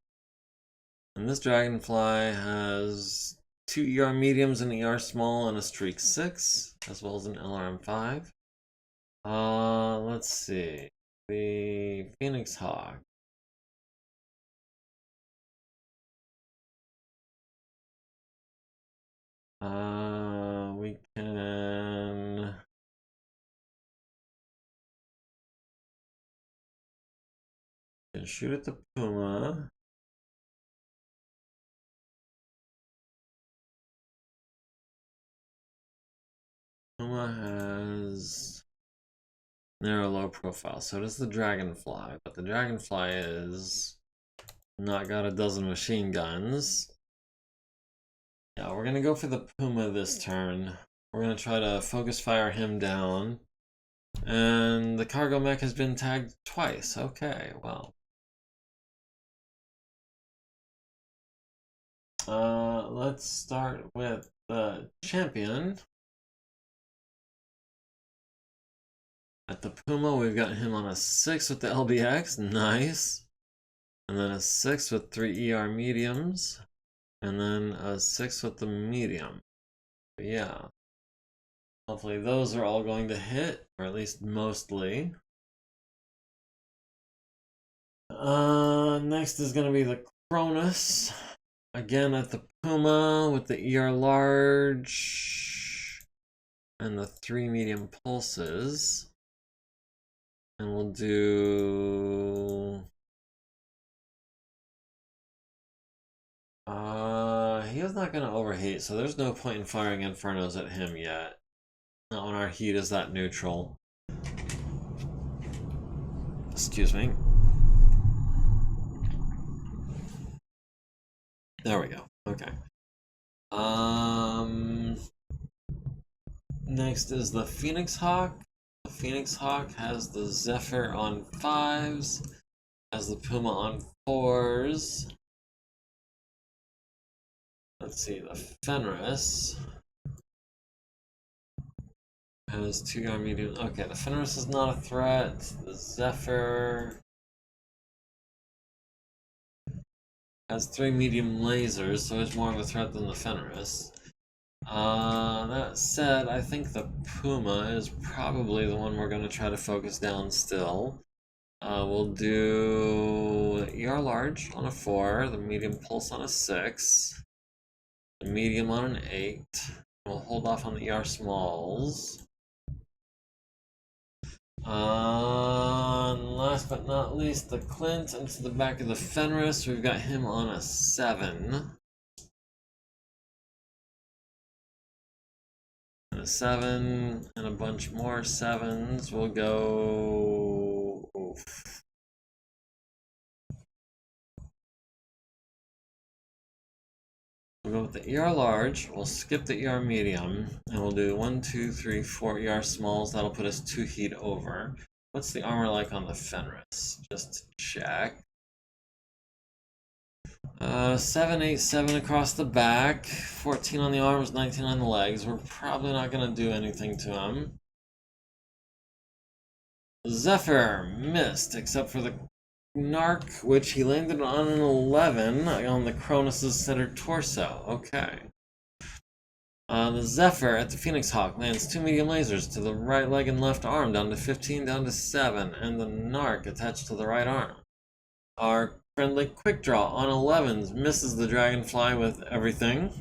And this Dragonfly has 2 ER mediums, an ER small, and a streak 6, as well as an LRM 5. Let's see. The Phoenix Hawk. We can shoot at the Puma. Puma has narrow low profile, so does the Dragonfly, but the Dragonfly is not got a dozen machine guns. Yeah, we're gonna go for the Puma this turn. We're gonna try to focus fire him down. And the cargo mech has been tagged twice. Okay, well. Let's start with the champion. At the Puma, we've got him on a 6 with the LBX. Nice. And then a 6 with 3 ER mediums. And then a 6 with the medium. But yeah. Hopefully those are all going to hit, or at least mostly. Next is going to be the Cronus. Again at the Puma with the ER large and the 3 medium pulses. And we'll do... he is not going to overheat, so there's no point in firing Infernos at him yet. Not when our heat is that neutral. Excuse me. There we go. Okay. Next is the Phoenix Hawk. The Phoenix Hawk has the Zephyr on 5s, has the Puma on 4s. Let's see, the Fenris has 2 ER medium. Okay, the Fenris is not a threat. The Zephyr has 3 medium lasers, so it's more of a threat than the Fenris. That said, I think the Puma is probably the one we're going to try to focus down still. We'll do ER large on a 4, the medium pulse on a 6, the medium on an 8. We'll hold off on the ER smalls. And last but not least, the Clint into the back of the Fenris. We've got him on a 7. And a 7, and a bunch more 7s. We'll go... Oof. the ER large, we'll skip the ER medium, and we'll do 1, 2, 3, 4 ER smalls. That'll put us 2 heat over. What's the armor like on the Fenris? Just to check. 7, 8, 7 across the back, 14 on the arms, 19 on the legs. We're probably not going to do anything to him. Zephyr missed, except for the Narc, which he landed on an 11 on the Cronus' center torso. Okay. The Zephyr at the Phoenix Hawk lands 2 medium lasers to the right leg and left arm, down to 15, down to 7, and the Narc attached to the right arm. Our friendly quick draw on 11s misses the Dragonfly with everything.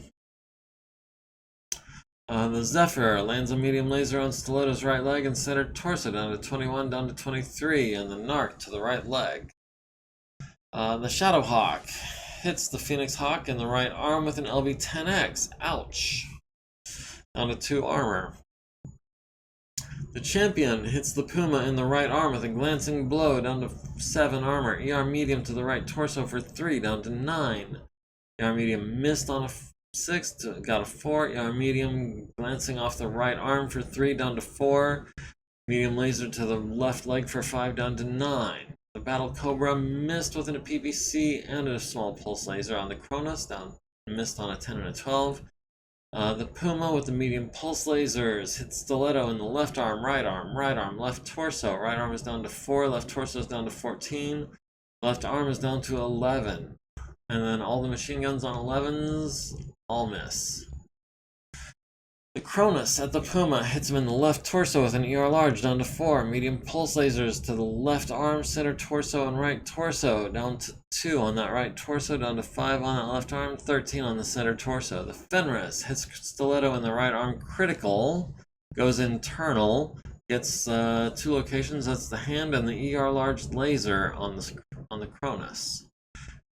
The Zephyr lands a medium laser on Stiletto's right leg and center torso, down to 21, down to 23, and the Narc to the right leg. The Shadow Hawk hits the Phoenix Hawk in the right arm with an LB-10X. Ouch. Down to 2 armor. The Champion hits the Puma in the right arm with a glancing blow, down to 7 armor. ER medium to the right torso for 3, down to 9. ER medium missed on a 6, got a 4. ER medium glancing off the right arm for 3, down to 4. Medium laser to the left leg for 5, down to 9. The Battle Cobra missed within a PPC and a small pulse laser on the Cronus, missed on a 10 and a 12. The Puma with the medium pulse lasers hits Stiletto in the left arm, right arm, left torso. Right arm is down to 4, left torso is down to 14, left arm is down to 11. And then all the machine guns on 11s, all miss. The Cronus at the Puma hits him in the left torso with an ER large, down to 4. Medium pulse lasers to the left arm, center torso, and right torso, down to 2 on that right torso, down to 5 on that left arm, 13 on the center torso. The Fenris hits Stiletto in the right arm, critical, goes internal, gets 2 locations. That's the hand and the ER large laser on the Cronus.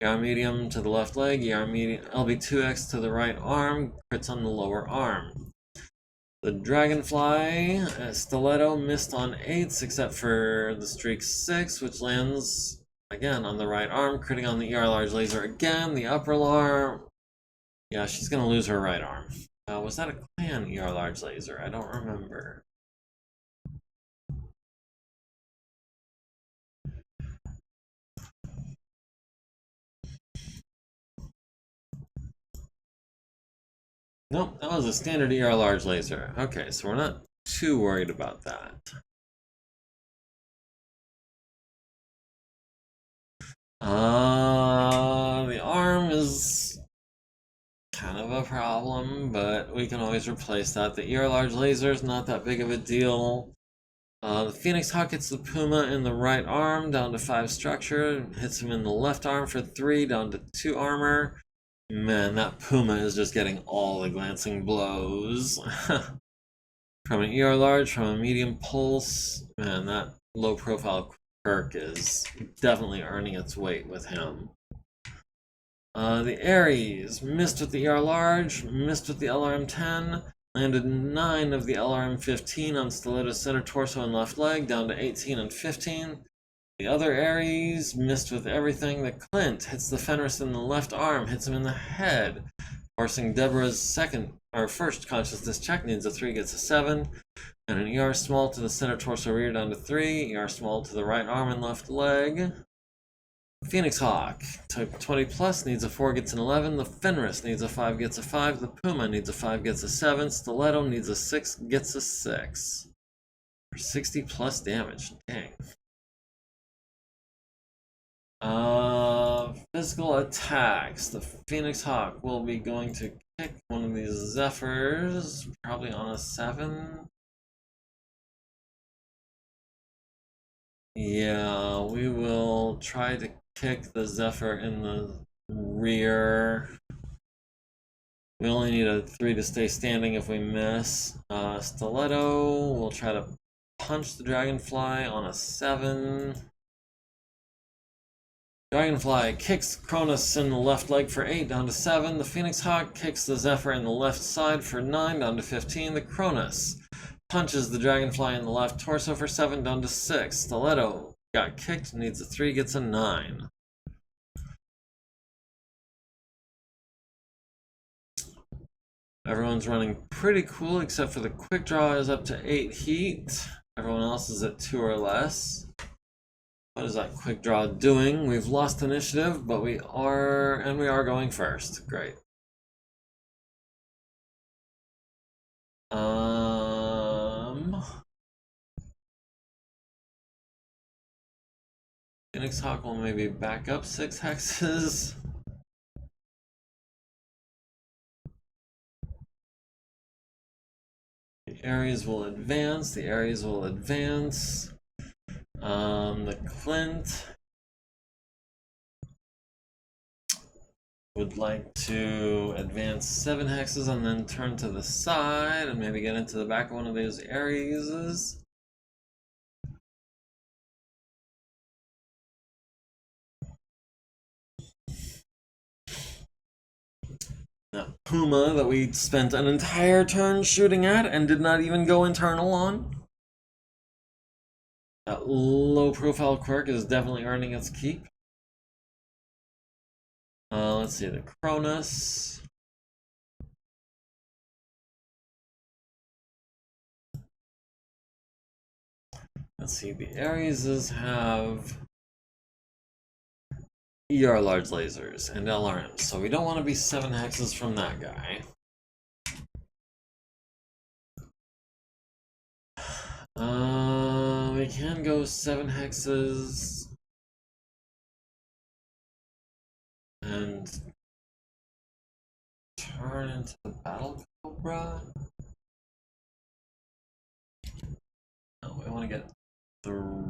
ER medium to the left leg, ER medium LB2X to the right arm, crits on the lower arm. The Dragonfly, Stiletto missed on 8s except for the Streak 6, which lands again on the right arm, critting on the ER large laser again. The upper arm, yeah, she's gonna lose her right arm. Was that a clan ER large laser? I don't remember. Nope, that was a standard ER large laser. Okay, so we're not too worried about that. The arm is kind of a problem, but we can always replace that. The ER large laser is not that big of a deal. The Phoenix Hawk hits the Puma in the right arm, down to 5 structure. Hits him in the left arm for 3, down to 2 armor. Man, that Puma is just getting all the glancing blows. From an ER large, from a medium pulse. Man, that low profile perk is definitely earning its weight with him. The Ares missed with the ER large, missed with the LRM-10, landed 9 of the LRM-15 on Stiletto's center torso and left leg, down to 18 and 15. The other Ares missed with everything. The Clint hits the Fenris in the left arm, hits him in the head, forcing Deborah's first consciousness check. Needs a 3, gets a 7. And an ER small to the center torso rear, down to 3. ER small to the right arm and left leg. Phoenix Hawk took 20 plus, needs a 4, gets an 11. The Fenris needs a 5, gets a 5. The Puma needs a 5, gets a 7. Stiletto needs a 6, gets a 6. For 60 plus damage. Dang. Physical attacks. The Phoenix Hawk will be going to kick one of these Zephyrs, probably on a 7. Yeah, we will try to kick the Zephyr in the rear. We only need a 3 to stay standing if we miss. Stiletto, we'll try to punch the Dragonfly on a 7. Dragonfly kicks Cronus in the left leg for 8, down to 7. The Phoenix Hawk kicks the Zephyr in the left side for 9, down to 15. The Cronus punches the Dragonfly in the left torso for 7, down to 6. Stiletto got kicked, needs a 3, gets a 9. Everyone's running pretty cool except for the quick draw is up to 8 heat. Everyone else is at 2 or less. What is that quick draw doing? We've lost initiative, but we are going first. Great. MekHQ will maybe back up 6 hexes. The Ares will advance. The Ares will advance. The Clint would like to advance 7 hexes and then turn to the side and maybe get into the back of one of those Areses. That Puma that we spent an entire turn shooting at and did not even go internal on. That low profile quirk is definitely earning its keep. Let's see, the Cronus. Let's see, the Areses have ER large lasers and LRMs, so we don't want to be 7 hexes from that guy. We can go 7 hexes and turn into the Battle Cobra. No, we want to get the...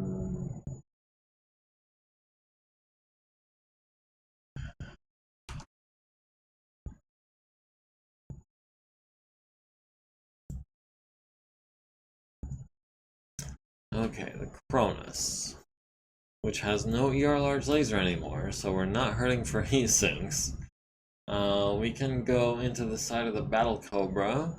Okay, the Cronus, which has no ER large laser anymore, so we're not hurting for heat sinks. We can go into the side of the Battle Cobra.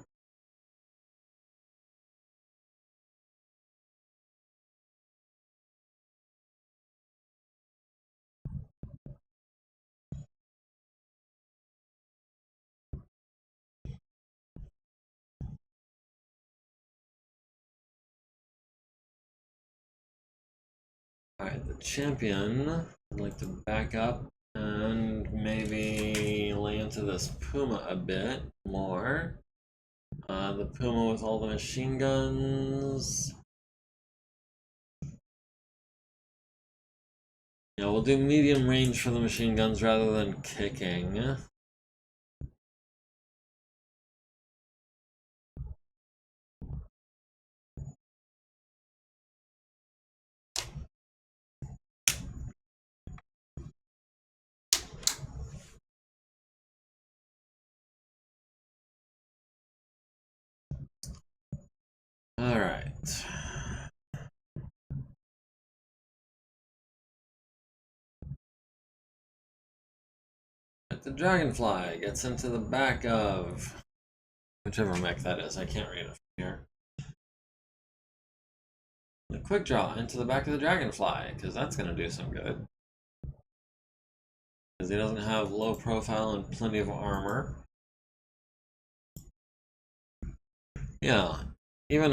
Alright, the champion would like to back up and maybe lay into this Puma a bit more. The Puma with all the machine guns. Yeah, we'll do medium range for the machine guns rather than kicking. Alright. The Dragonfly gets into the back of whichever mech that is. I can't read it from here. The quick draw into the back of the Dragonfly, because that's going to do some good. Because he doesn't have low profile and plenty of armor. Yeah, even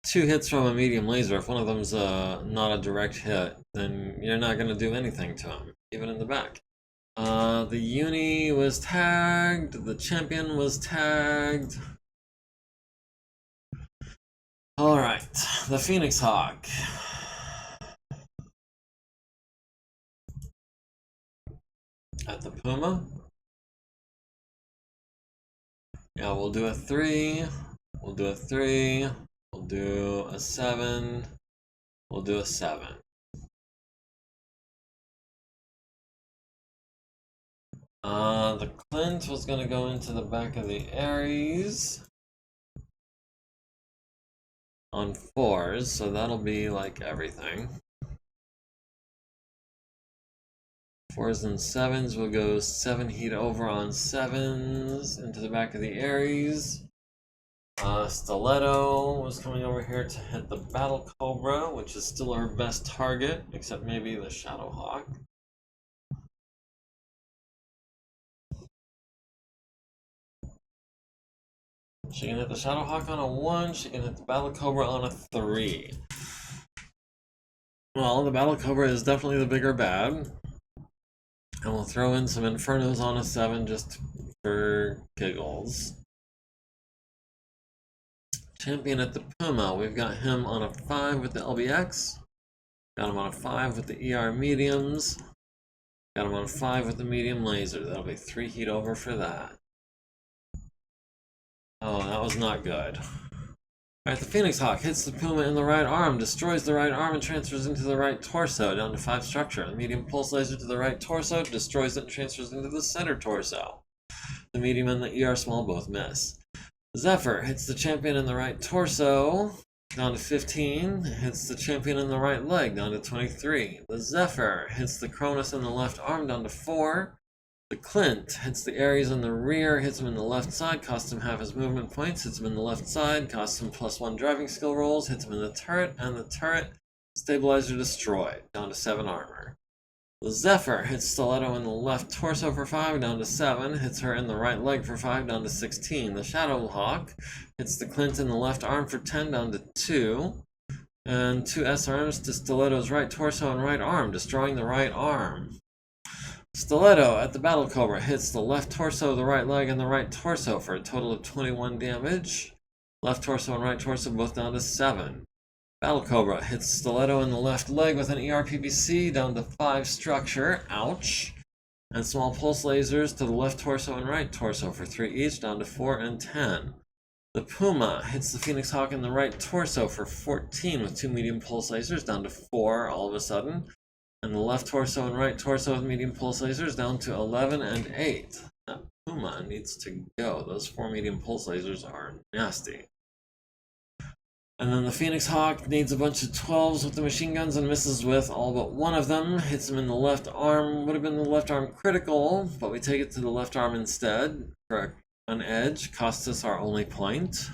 2 hits from a medium laser, if one of them's not a direct hit, then you're not going to do anything to him, even in the back. The Uni was tagged, the Champion was tagged. Alright, the MekHQ. At the Puma. Yeah, we'll do a 3, we'll do a 3, we'll do a 7, we'll do a 7. The Clint was going to go into the back of the Ares on 4s, so that'll be like everything. 4s and 7s will go 7 heat over on 7s into the back of the Ares. Stiletto was coming over here to hit the Battle Cobra, which is still our best target, except maybe the Shadowhawk. She can hit the Shadowhawk on a 1, she can hit the Battle Cobra on a 3. Well, the Battle Cobra is definitely the bigger bad. And we'll throw in some Infernos on a 7 just for giggles. Champion at the Puma, we've got him on a 5 with the LBX. Got him on a 5 with the ER mediums. Got him on a 5 with the medium laser. That'll be 3 heat over for that. Oh, that was not good. Alright, the Phoenix Hawk hits the Puma in the right arm, destroys the right arm and transfers into the right torso, down to 5 structure. The medium pulse laser to the right torso, destroys it and transfers into the center torso. The medium and the ER small both miss. Zephyr hits the champion in the right torso, down to 15. Hits the champion in the right leg, down to 23. The Zephyr hits the Cronus in the left arm, down to 4. The Clint hits the Ares in the rear, hits him in the left side, costs him half his movement points, hits him in the left side, costs him +1 driving skill rolls, hits him in the turret, and the turret stabilizer destroyed, down to 7 armor. The Zephyr hits Stiletto in the left torso for 5, down to 7, hits her in the right leg for 5, down to 16. The Shadowhawk hits the Clint in the left arm for 10, down to 2. And 2 SRMs to Stiletto's right torso and right arm, destroying the right arm. Stiletto at the Battle Cobra hits the left torso, the right leg, and the right torso for a total of 21 damage. Left torso and right torso both down to 7. Battle Cobra hits Stiletto in the left leg with an ERPBC down to 5 structure. Ouch. And small pulse lasers to the left torso and right torso for 3 each, down to 4 and 10. The Puma hits the Phoenix Hawk in the right torso for 14 with 2 medium pulse lasers, down to 4 all of a sudden. And the left torso and right torso with medium pulse lasers down to 11 and 8. That Puma needs to go. Those 4 medium pulse lasers are nasty. And then the Phoenix Hawk needs a bunch of 12s with the machine guns and misses with all but one of them. Hits him in the left arm. Would have been the left arm critical, but we take it to the left arm instead for an edge. Costs us our only point.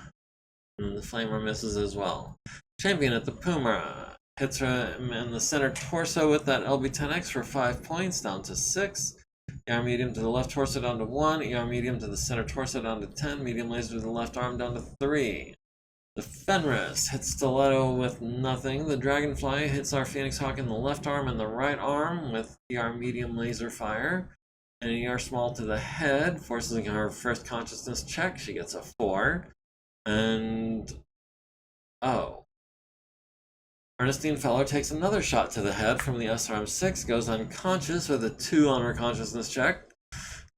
And the Flamer misses as well. Champion at the Puma hits him in the center torso with that LB10X for 5 points, down to 6. ER medium to the left torso down to 1. ER medium to the center torso down to 10. Medium laser to the left arm down to 3. The Fenris hits Stiletto with nothing. The Dragonfly hits our Phoenix Hawk in the left arm and the right arm with ER medium laser fire. And ER small to the head, forcing her first consciousness check. She gets a 4. And oh. Ernestine Feller takes another shot to the head from the SRM-6, goes unconscious with a 2 on her consciousness check.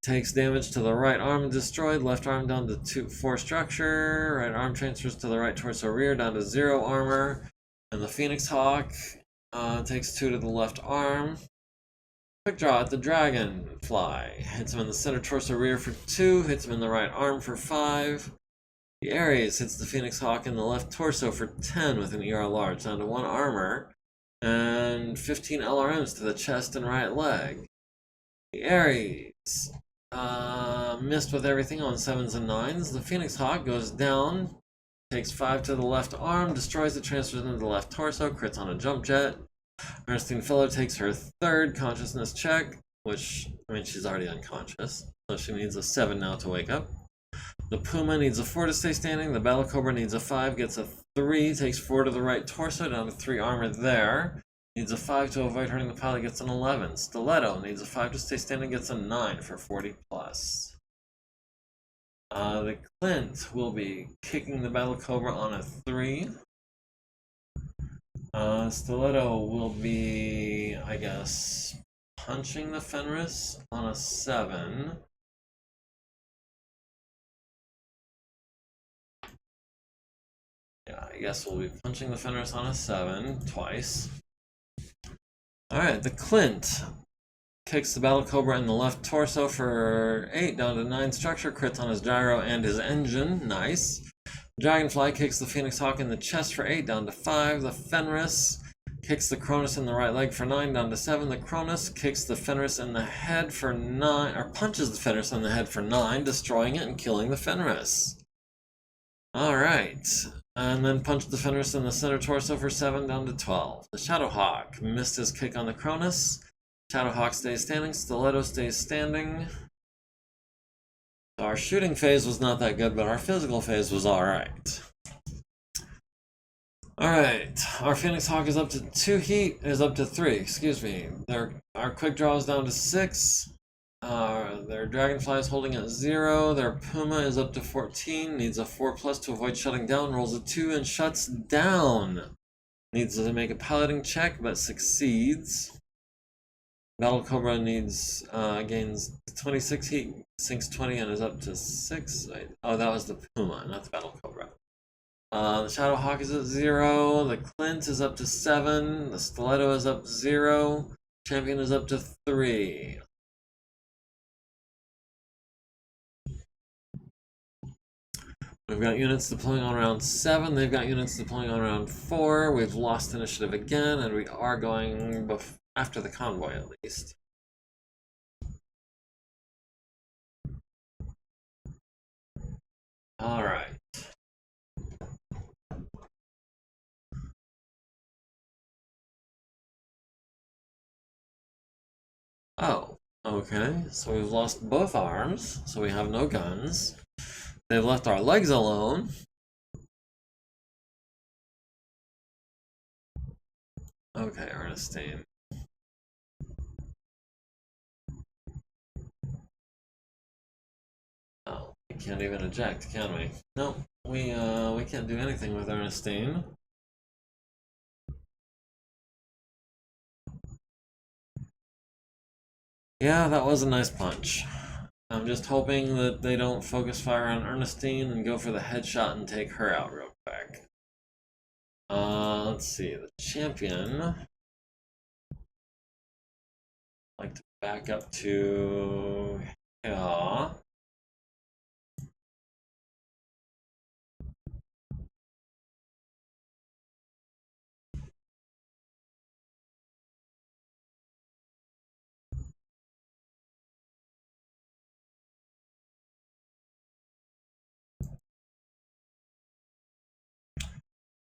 Takes damage to the right arm destroyed, left arm down to 4 structure, right arm transfers to the right torso rear down to 0 armor, and the Phoenix Hawk takes 2 to the left arm. Quick draw at the Dragonfly, hits him in the center torso rear for 2, hits him in the right arm for 5. The Ares hits the Phoenix Hawk in the left torso for 10 with an ER large, down to 1 armor, and 15 LRMs to the chest and right leg. The Ares missed with everything on 7s and 9s. The Phoenix Hawk goes down, takes 5 to the left arm, destroys it, transfers into the left torso, crits on a jump jet. Ernestine Feller takes her 3rd consciousness check, which, I mean, she's already unconscious, so she needs a 7 now to wake up. The Puma needs a 4 to stay standing. The Battle Cobra needs a 5, gets a 3, takes 4 to the right torso, down to 3 armor there. Needs a 5 to avoid hurting the pilot, gets an 11. Stiletto needs a 5 to stay standing, gets a 9 for 40 plus. The Clint will be kicking the Battle Cobra on a 3. Stiletto will be, I guess, punching the Fenris on a 7. Yeah, I guess we'll be punching the Fenris on a 7 twice. Alright, the Clint kicks the Battle Cobra in the left torso for 8, down to 9 structure, crits on his gyro and his engine, nice. The Dragonfly kicks the Phoenix Hawk in the chest for 8, down to 5. The Fenris kicks the Cronus in the right leg for 9, down to 7. The Cronus kicks the Fenris in the head for 9, or punches the Fenris in the head for 9, destroying it and killing the Fenris. Alright. And then punched the Fenris in the center torso for 7, down to 12. The Shadowhawk missed his kick on the Cronus. Shadowhawk stays standing. Stiletto stays standing. So our shooting phase was not that good, but our physical phase was alright. Alright, our Phoenix Hawk is up to 2 heat, is up to 3, excuse me. Our quick draw is down to 6. Their Dragonfly is holding at 0. Their Puma is up to 14, needs a 4+ to avoid shutting down, rolls a 2 and shuts down. Needs to make a piloting check, but succeeds. Battle Cobra needs, gains 26 heat, sinks 20 and is up to 6. Oh, that was the Puma, not the Battle Cobra. The Shadow Hawk is at 0, the Clint is up to 7, the Stiletto is up to 0, Champion is up to 3. We've got units deploying on round 7, they've got units deploying on round 4, we've lost initiative again, and we are going after the convoy at least. Alright. Oh, okay, so we've lost both arms, so we have no guns. They've left our legs alone. Okay, Ernestine. Oh, we can't even eject, can we? No, we can't do anything with Ernestine. Yeah, that was a nice punch. I'm just hoping that they don't focus fire on Ernestine and go for the headshot and take her out real quick. Let's see, the champion. Like to back up to yeah.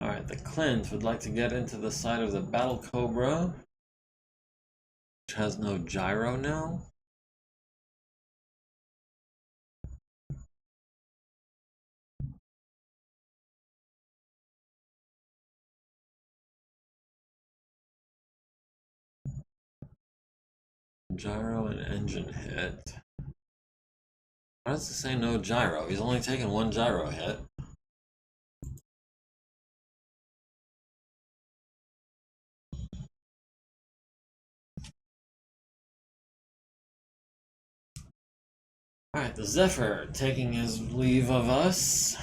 Alright, the Clint would like to get into the side of the Battle Cobra, which has no gyro now. Gyro and engine hit. Why does it say no gyro? He's only taken 1 gyro hit. Alright, the Zephyr taking his leave of us.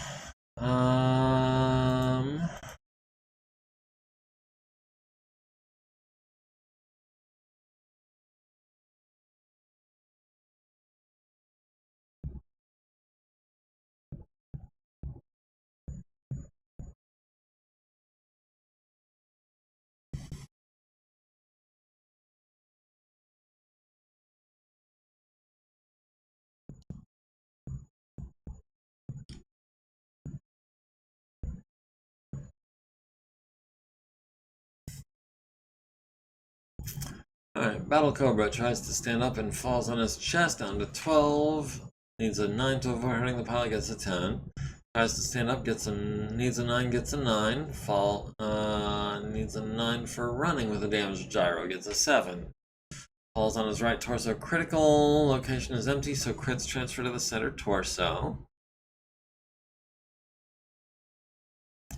Alright, Battle Cobra tries to stand up and falls on his chest down to 12. Needs a 9 to avoid hurting the pilot, gets a 10. Tries to stand up, needs a 9, gets a 9. Needs a 9 for running with a damaged gyro, gets a 7. Falls on his right torso, critical. Location is empty, so crits transfer to the center torso.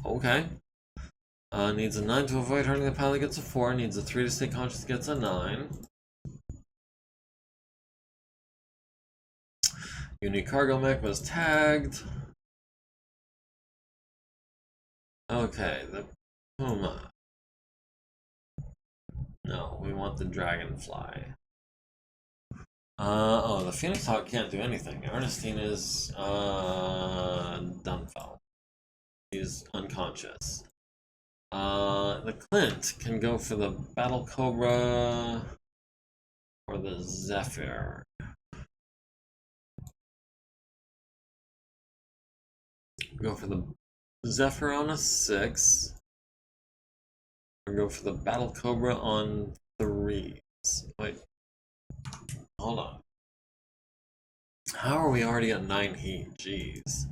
Okay. Needs a 9 to avoid hurting the pilot, gets a 4. Needs a 3 to stay conscious, gets a 9. Unique cargo mech was tagged. Okay, the Puma. No, we want the Dragonfly. Oh, the Phoenix Hawk can't do anything. Ernestine is, dumbfounded. He's unconscious. The Clint can go for the Battle Cobra or the Zephyr. Go for the Zephyr on a 6. Or go for the Battle Cobra on 3s. Wait. Hold on. How are we already at 9 heat? Jeez.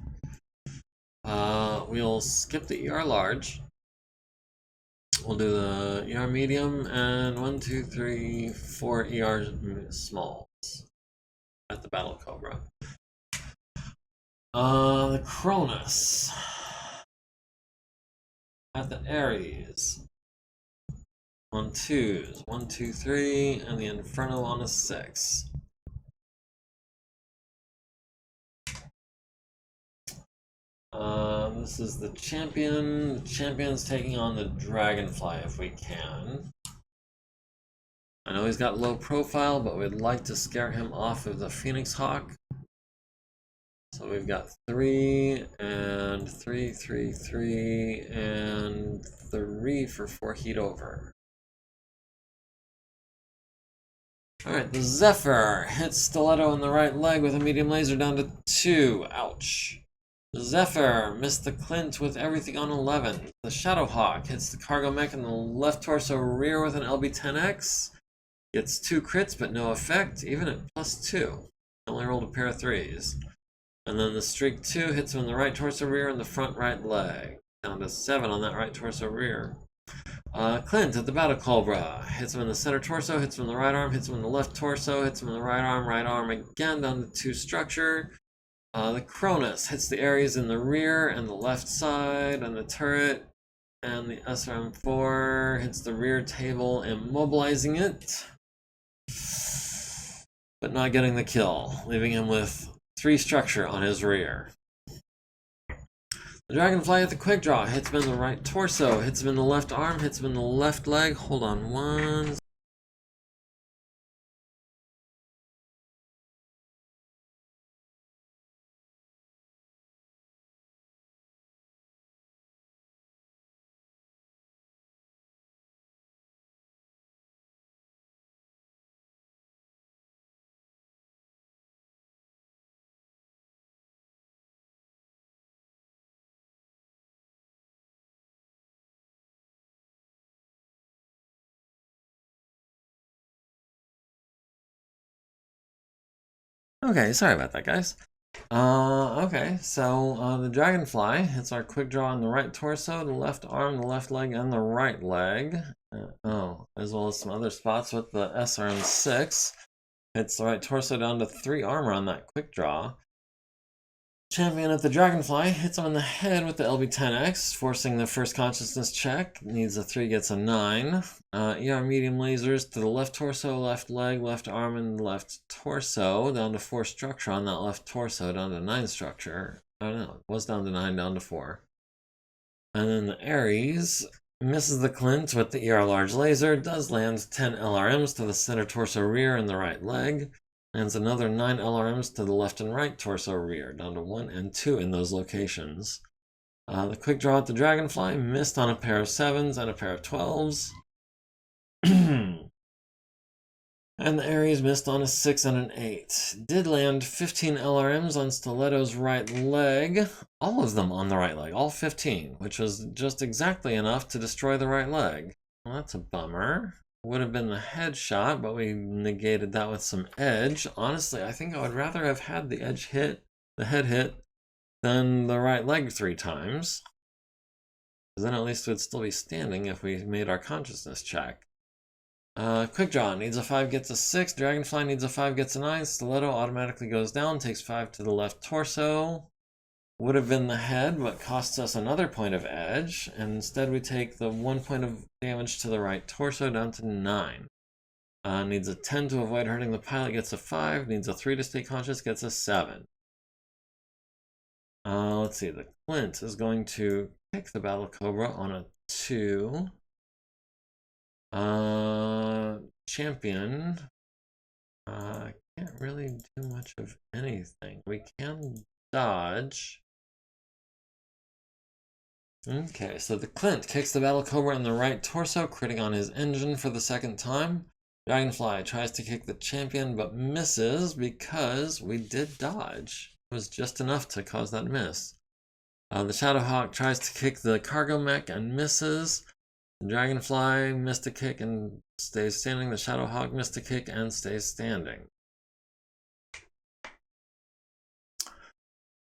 We'll skip the ER large. We'll do the ER medium and 1, 2, 3, 4 ER smalls at the Battle Cobra. The Cronus at the Ares. On 2s, 1, 2, 3, and the Inferno on a 6. This is the champion. The champion's taking on the Dragonfly if we can. I know he's got low profile, but we'd like to scare him off of the Phoenix Hawk. So we've got 3 and 3, 3, 3, and 3 for 4 heat over. Alright, the Zephyr hits Stiletto in the right leg with a medium laser down to 2. Ouch. The Zephyr missed the Clint with everything on 11. The Shadowhawk hits the cargo mech in the left torso rear with an LB-10X. Gets 2 crits but no effect, even at +2. Only rolled a pair of 3s. And then the Streak 2 hits him in the right torso rear and the front right leg. Down to 7 on that right torso rear. Clint at the Battle Cobra hits him in the center torso, hits him in the right arm, hits him in the left torso, hits him in the right arm again, down to 2 structure. The Cronus hits the Ares in the rear and the left side and the turret, and the SRM-4 hits the rear table, immobilizing it, but not getting the kill, leaving him with 3 structure on his rear. The Dragonfly at the Quick Draw hits him in the right torso, hits him in the left arm, hits him in the left leg. Hold on one. Okay, sorry about that, guys. Okay, so the Dragonfly hits our Quick Draw on the right torso, the left arm, the left leg, and the right leg. As well as some other spots with the SRM-6. Hits the right torso down to 3 armor on that Quick Draw. Champion at the Dragonfly hits him in the head with the LB-10X, forcing the first consciousness check. Needs a 3, gets a 9. ER medium lasers to the left torso, left leg, left arm, and left torso. Down to 4 structure on that left torso, down to 9 structure. I don't know, it was down to 9, down to 4. And then the Ares misses the Clint with the ER large laser, does land 10 LRMs to the center torso rear and the right leg. Lands another 9 LRMs to the left and right torso rear, down to 1 and 2 in those locations. The Quick Draw at the Dragonfly missed on a pair of 7s and a pair of 12s. And the Ares missed on a 6 and an 8. Did land 15 LRMs on Stiletto's right leg. All of them on the right leg, all 15, which was just exactly enough to destroy the right leg. Well, that's a bummer. Would have been the headshot, but we negated that with some edge. Honestly, I think I would rather have had the edge hit, the head hit, than the right leg 3 times. Because then at least we'd still be standing if we made our consciousness check. Quick Draw needs a 5, gets a 6. Dragonfly needs a 5, gets a 9. Stiletto automatically goes down, takes 5 to the left torso. Would have been the head, but costs us another point of edge. And instead we take the 1 point of damage to the right torso down to 9. Needs a 10 to avoid hurting the pilot, gets a 5. Needs a 3 to stay conscious, gets a 7. Let's see, the Clint is going to pick the Battle Cobra on a 2. Champion. Can't really do much of anything. We can dodge. Okay, so the Clint kicks the Battle Cobra in the right torso, critting on his engine for the 2nd time. Dragonfly tries to kick the champion, but misses because we did dodge. It was just enough to cause that miss. The Shadowhawk tries to kick the cargo mech and misses. The Dragonfly missed a kick and stays standing. The Shadowhawk missed a kick and stays standing.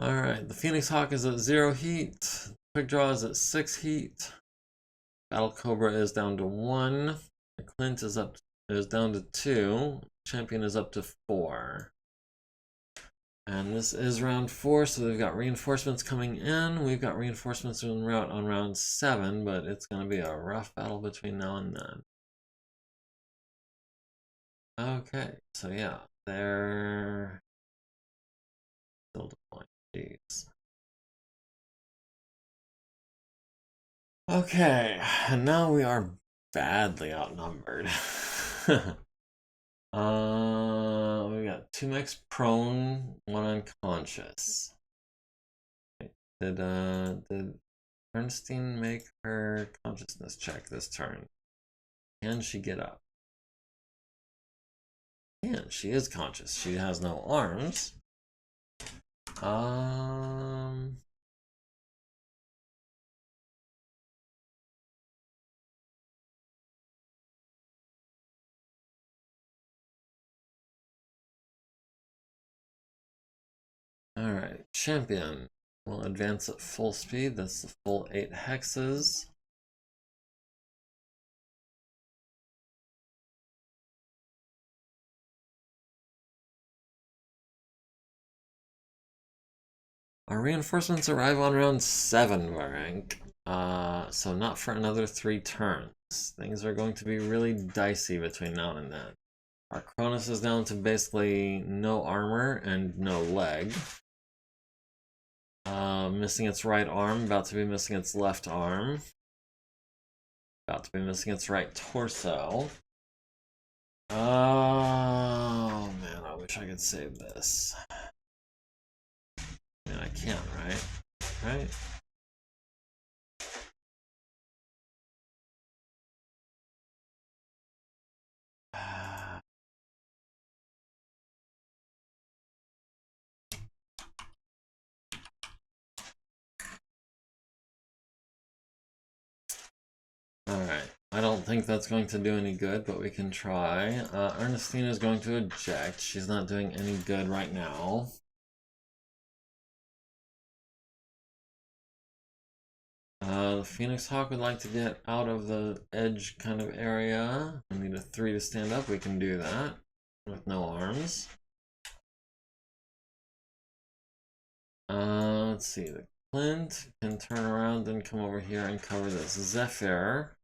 Alright, the Phoenix Hawk is at 0 heat. Quick Draw is at 6 heat. Battle Cobra is down to 1. The Clint is down to 2. Champion is up to 4. And this is round 4, so we've got reinforcements coming in. We've got reinforcements en route on round 7, but it's going to be a rough battle between now and then. Okay, so yeah, they're still deploying these. Okay, and now we are badly outnumbered. We got 2 mechs prone, 1 unconscious. Did Ernestine make her consciousness check this turn? Can she get up? Yeah, she is conscious. She has no arms. Alright, champion will advance at full speed. That's the full 8 hexes. Our reinforcements arrive on round 7, Varank. So not for another 3 turns. Things are going to be really dicey between now and then. Our Cronus is down to basically no armor and no leg. Missing its right arm, about to be missing its left arm. About to be missing its right torso. Oh man, I wish I could save this. Man, I can't, right? Right? Alright, I don't think that's going to do any good, but we can try. Ernestine is going to eject. She's not doing any good right now. The Phoenix Hawk would like to get out of the edge kind of area. We need a 3 to stand up. We can do that with no arms. Let's see. The Clint can turn around and come over here and cover this Zephyr.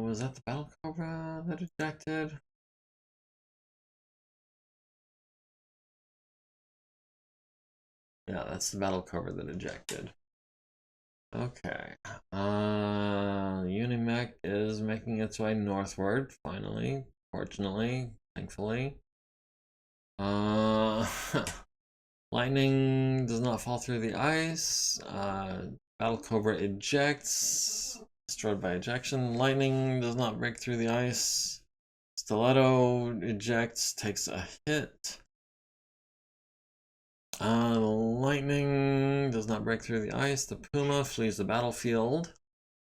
Was that the Battle Cobra that ejected? Yeah, that's the Battle Cobra that ejected. Okay. MegaMek is making its way northward, finally. Fortunately, thankfully. Lightning does not fall through the ice. Battle Cobra ejects. Destroyed by ejection. Lightning does not break through the ice. Stiletto ejects, takes a hit. Lightning does not break through the ice. The Puma flees the battlefield.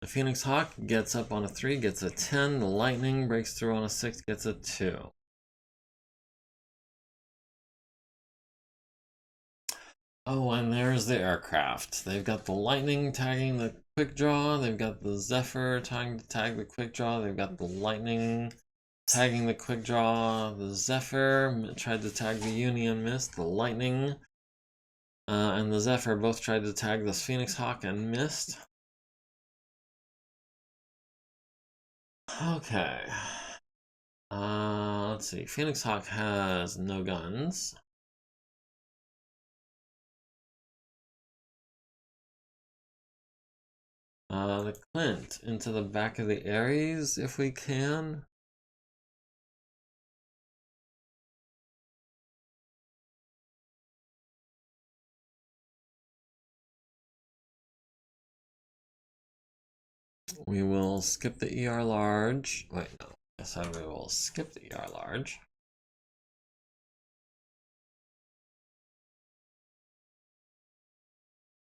The Phoenix Hawk gets up on a 3, gets a 10. The Lightning breaks through on a 6, gets a 2. Oh, and there's the aircraft. They've got the Lightning tagging the Quick Draw. They've got the Zephyr trying to tag the Quick Draw. They've got the Lightning tagging the Quick Draw. The Zephyr tried to tag the Uni and missed. The Lightning and the Zephyr both tried to tag this Phoenix Hawk and missed. Okay. Let's see. Phoenix Hawk has no guns. The Clint into the back of the Ares if we can. We will skip the ER large. Wait, no. Yes, we will skip the ER large.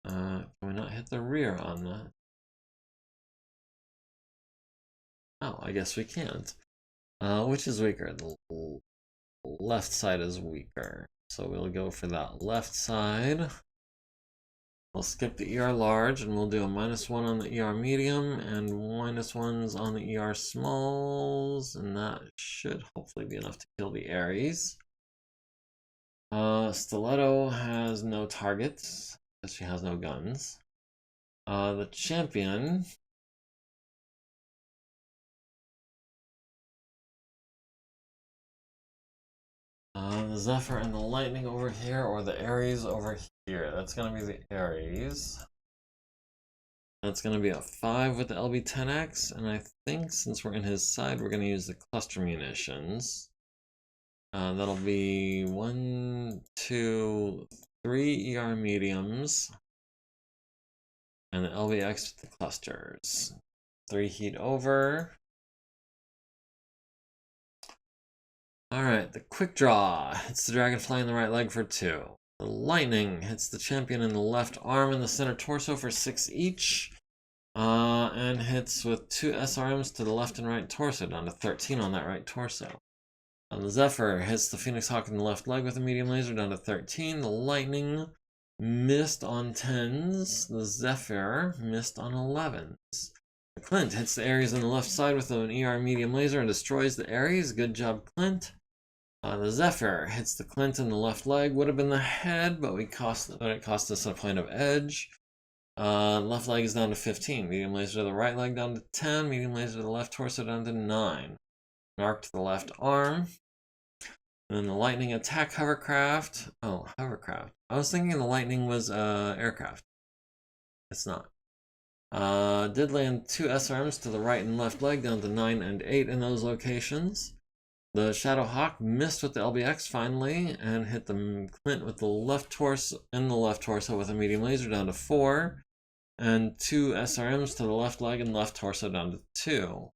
Can we not hit the rear on that? Oh, I guess we can't. Which is weaker? The left side is weaker. So we'll go for that left side. We'll skip the ER large and we'll do a -1 on the ER medium and -1s on the ER smalls, and that should hopefully be enough to kill the Ares. Stiletto has no targets because she has no guns. The champion the Zephyr and the Lightning over here, or the Ares over here. That's going to be the Ares. That's going to be a 5 with the LB-10X, and I think since we're in his side, we're going to use the cluster munitions. That'll be 1, 2, 3 ER mediums, and the LBX with the clusters. 3 heat over. Alright, the quick draw hits the dragonfly in the right leg for 2. The lightning hits the champion in the left arm and the center torso for 6 each. And hits with 2 SRMs to the left and right torso, down to 13 on that right torso. The Zephyr hits the Phoenix Hawk in the left leg with a medium laser, down to 13. The lightning missed on 10s. The Zephyr missed on 11s. The Clint hits the Ares on the left side with an ER medium laser and destroys the Ares. Good job, Clint. The Zephyr hits the Clint in the left leg. Would have been the head, but it cost us a point of edge. Left leg is down to 15. Medium laser to the right leg down to 10. Medium laser to the left torso down to 9. Arc to the left arm. And then the lightning attack hovercraft. Oh, hovercraft. I was thinking the lightning was aircraft. It's not. Did land 2 SRMs to the right and left leg down to 9 and 8 in those locations. The Shadow Hawk missed with the LBX finally and hit the Clint with the left torso with a medium laser down to 4. And 2 SRMs to the left leg and left torso down to 2.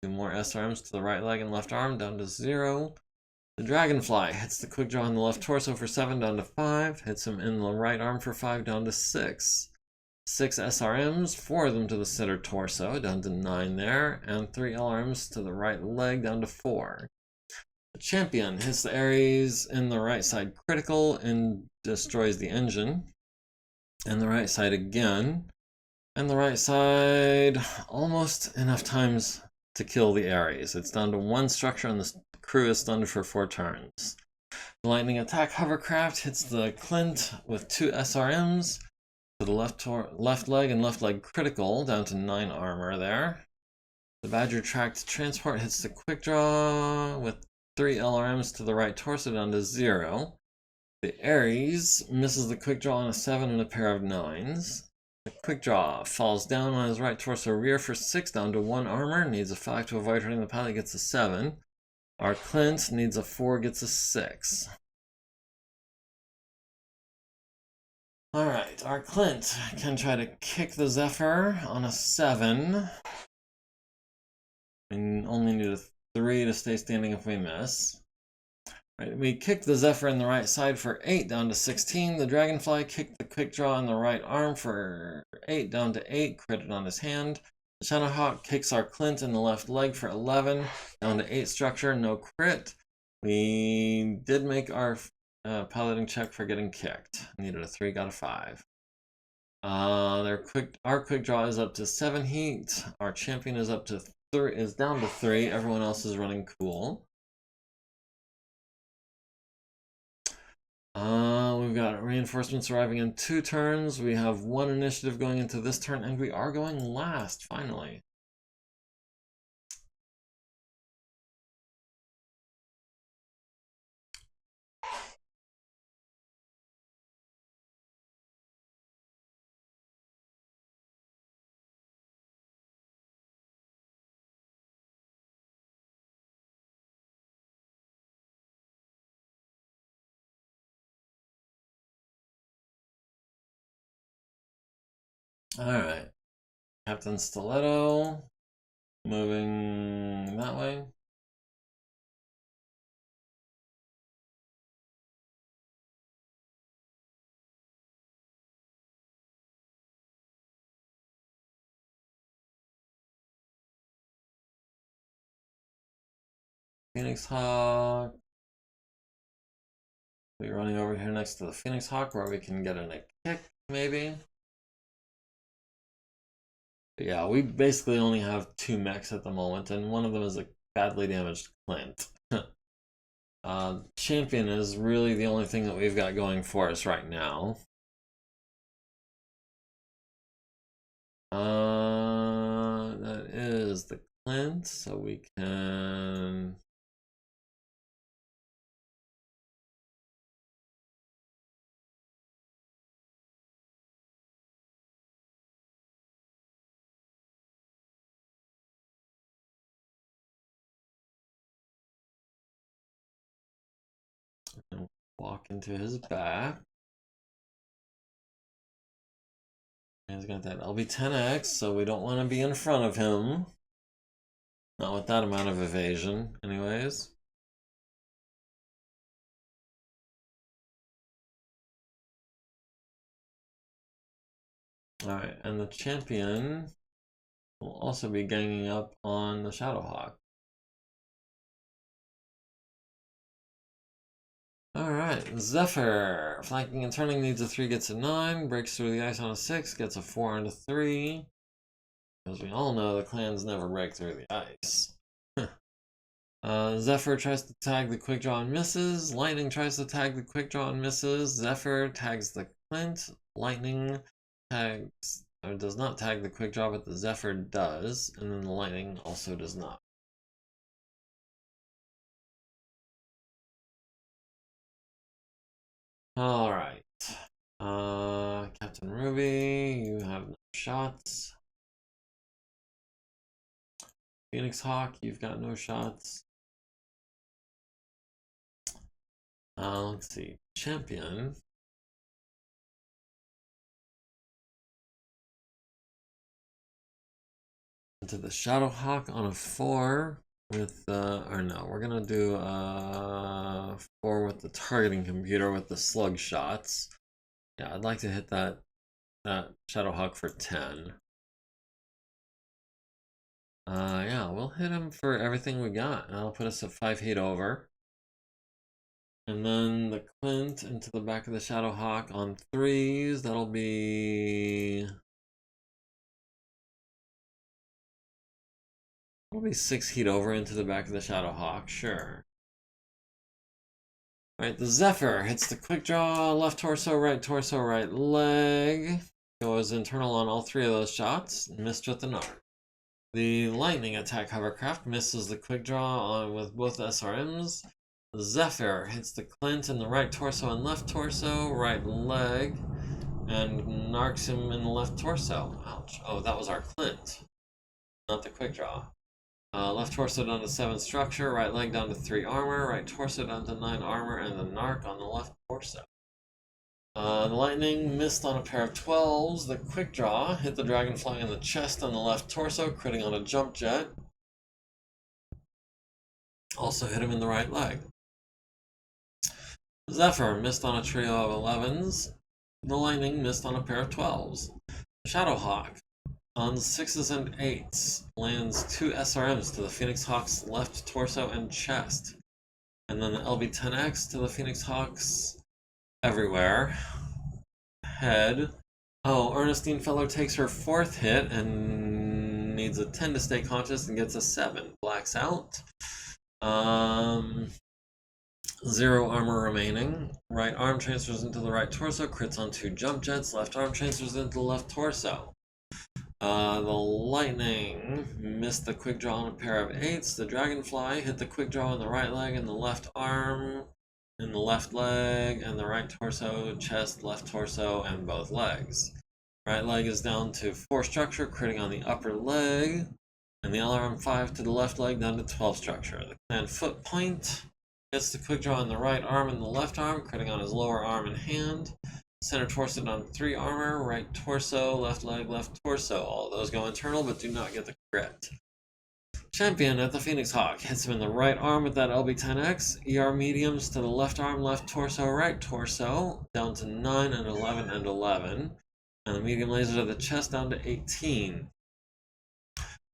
2 more SRMs to the right leg and left arm down to 0. The Dragonfly hits the quick draw in the left torso for 7 down to 5. Hits him in the right arm for 5 down to 6. 6 SRMs, 4 of them to the center torso down to 9 there. And 3 LRMs to the right leg down to 4. The champion hits the Ares in the right side critical and destroys the engine. And the right side again. And the right side almost enough times to kill the Ares. It's down to 1 structure and the crew is stunned for 4 turns. The lightning attack hovercraft hits the Clint with 2 SRMs to the left leg and left leg critical down to 9 armor there. The Badger tracked transport hits the quick draw with 3 LRMs to the right torso down to 0. The Ares misses the quick draw on a 7 and a pair of 9s. The quick draw falls down on his right torso rear for 6 down to 1 armor. Needs a 5 to avoid hurting the pilot, gets a 7. Our Clint needs a 4, gets a 6. Alright, our Clint can try to kick the Zephyr on a 7. We only need a 3 to stay standing if we miss. Right, we kicked the Zephyr in the right side for 8 down to 16. The Dragonfly kicked the quick draw in the right arm for 8 down to 8, critted on his hand. The Shadow Hawk kicks our Clint in the left leg for 11 down to 8 structure, no crit. We did make our piloting check for getting kicked. Needed a 3, got a 5. Our quick draw is up to 7 heat. Our champion is up to 3, is down to 3. Everyone else is running cool. We've got reinforcements arriving in 2 turns. We have 1 initiative going into this turn, and we are going last, finally. Alright. Captain Stiletto. Moving that way. Phoenix Hawk. We're running over here next to the Phoenix Hawk where we can get in a kick, maybe. But yeah, we basically only have 2 mechs at the moment, and one of them is a badly damaged Clint. Champion is really the only thing that we've got going for us right now. That is the Clint, so we can... walk into his back. He's got that LB10X, so we don't want to be in front of him. Not with that amount of evasion, anyways. Alright, and the champion will also be ganging up on the Shadowhawk. Alright, Zephyr. Flanking and turning needs a 3, gets a 9. Breaks through the ice on a 6, gets a 4 and a 3. As we all know, the clans never break through the ice. Zephyr tries to tag the quick draw and misses. Lightning tries to tag the quick draw and misses. Zephyr tags the Clint. Lightning tags, or does not tag the quick draw, but the Zephyr does. And then the Lightning also does not. Alright. Captain Ruby, you have no shots. Phoenix Hawk, you've got no shots. Let's see. Champion. Into the Shadowhawk on a 4 with or no, we're gonna do 4 with the targeting computer with the slug shots. Yeah, I'd like to hit that Shadowhawk for 10. Yeah, we'll hit him for everything we got. That'll put us at 5 heat over. And then the Clint into the back of the Shadowhawk on 3s. That'll be 6 heat over into the back of the Shadowhawk, sure. Alright, the Zephyr hits the quick draw, left torso, right leg. Goes internal on all 3 of those shots, missed with the Narc. The Lightning attack hovercraft misses the quick draw with both SRMs. The Zephyr hits the Clint in the right torso and left torso, right leg, and narcs him in the left torso. Ouch. Oh, that was our Clint, not the quick draw. Left torso down to 7 structure, right leg down to 3 armor, right torso down to 9 armor, and the narc on the left torso. The Lightning missed on a pair of 12s. The quick draw hit the Dragonfly in the chest on the left torso, critting on a jump jet. Also hit him in the right leg. Zephyr missed on a trio of 11s. The Lightning missed on a pair of 12s. Shadowhawk on 6s and 8s lands 2 SRMs to the Phoenix Hawk's left torso and chest. And then the LB10X to the Phoenix Hawk's everywhere. Head. Oh, Ernestine Feller takes her 4th hit and needs a 10 to stay conscious and gets a 7. Blacks out. 0 armor remaining. Right arm transfers into the right torso, crits on 2 jump jets. Left arm transfers into the left torso. The Lightning missed the quick draw on a pair of 8s. The Dragonfly hit the quick draw in the right leg and the left arm, in the left leg, and the right torso, chest, left torso, and both legs. Right leg is down to 4 structure, critting on the upper leg, and the LRM5 to the left leg down to 12 structure. The clan foot point hits the quick draw in the right arm and the left arm, critting on his lower arm and hand. Center torso down to 3 armor, right torso, left leg, left torso. All of those go internal but do not get the crit. Champion at the Phoenix Hawk hits him in the right arm with that LB10X. ER mediums to the left arm, left torso, right torso, down to 9 and 11 and 11. And the medium laser to the chest down to 18.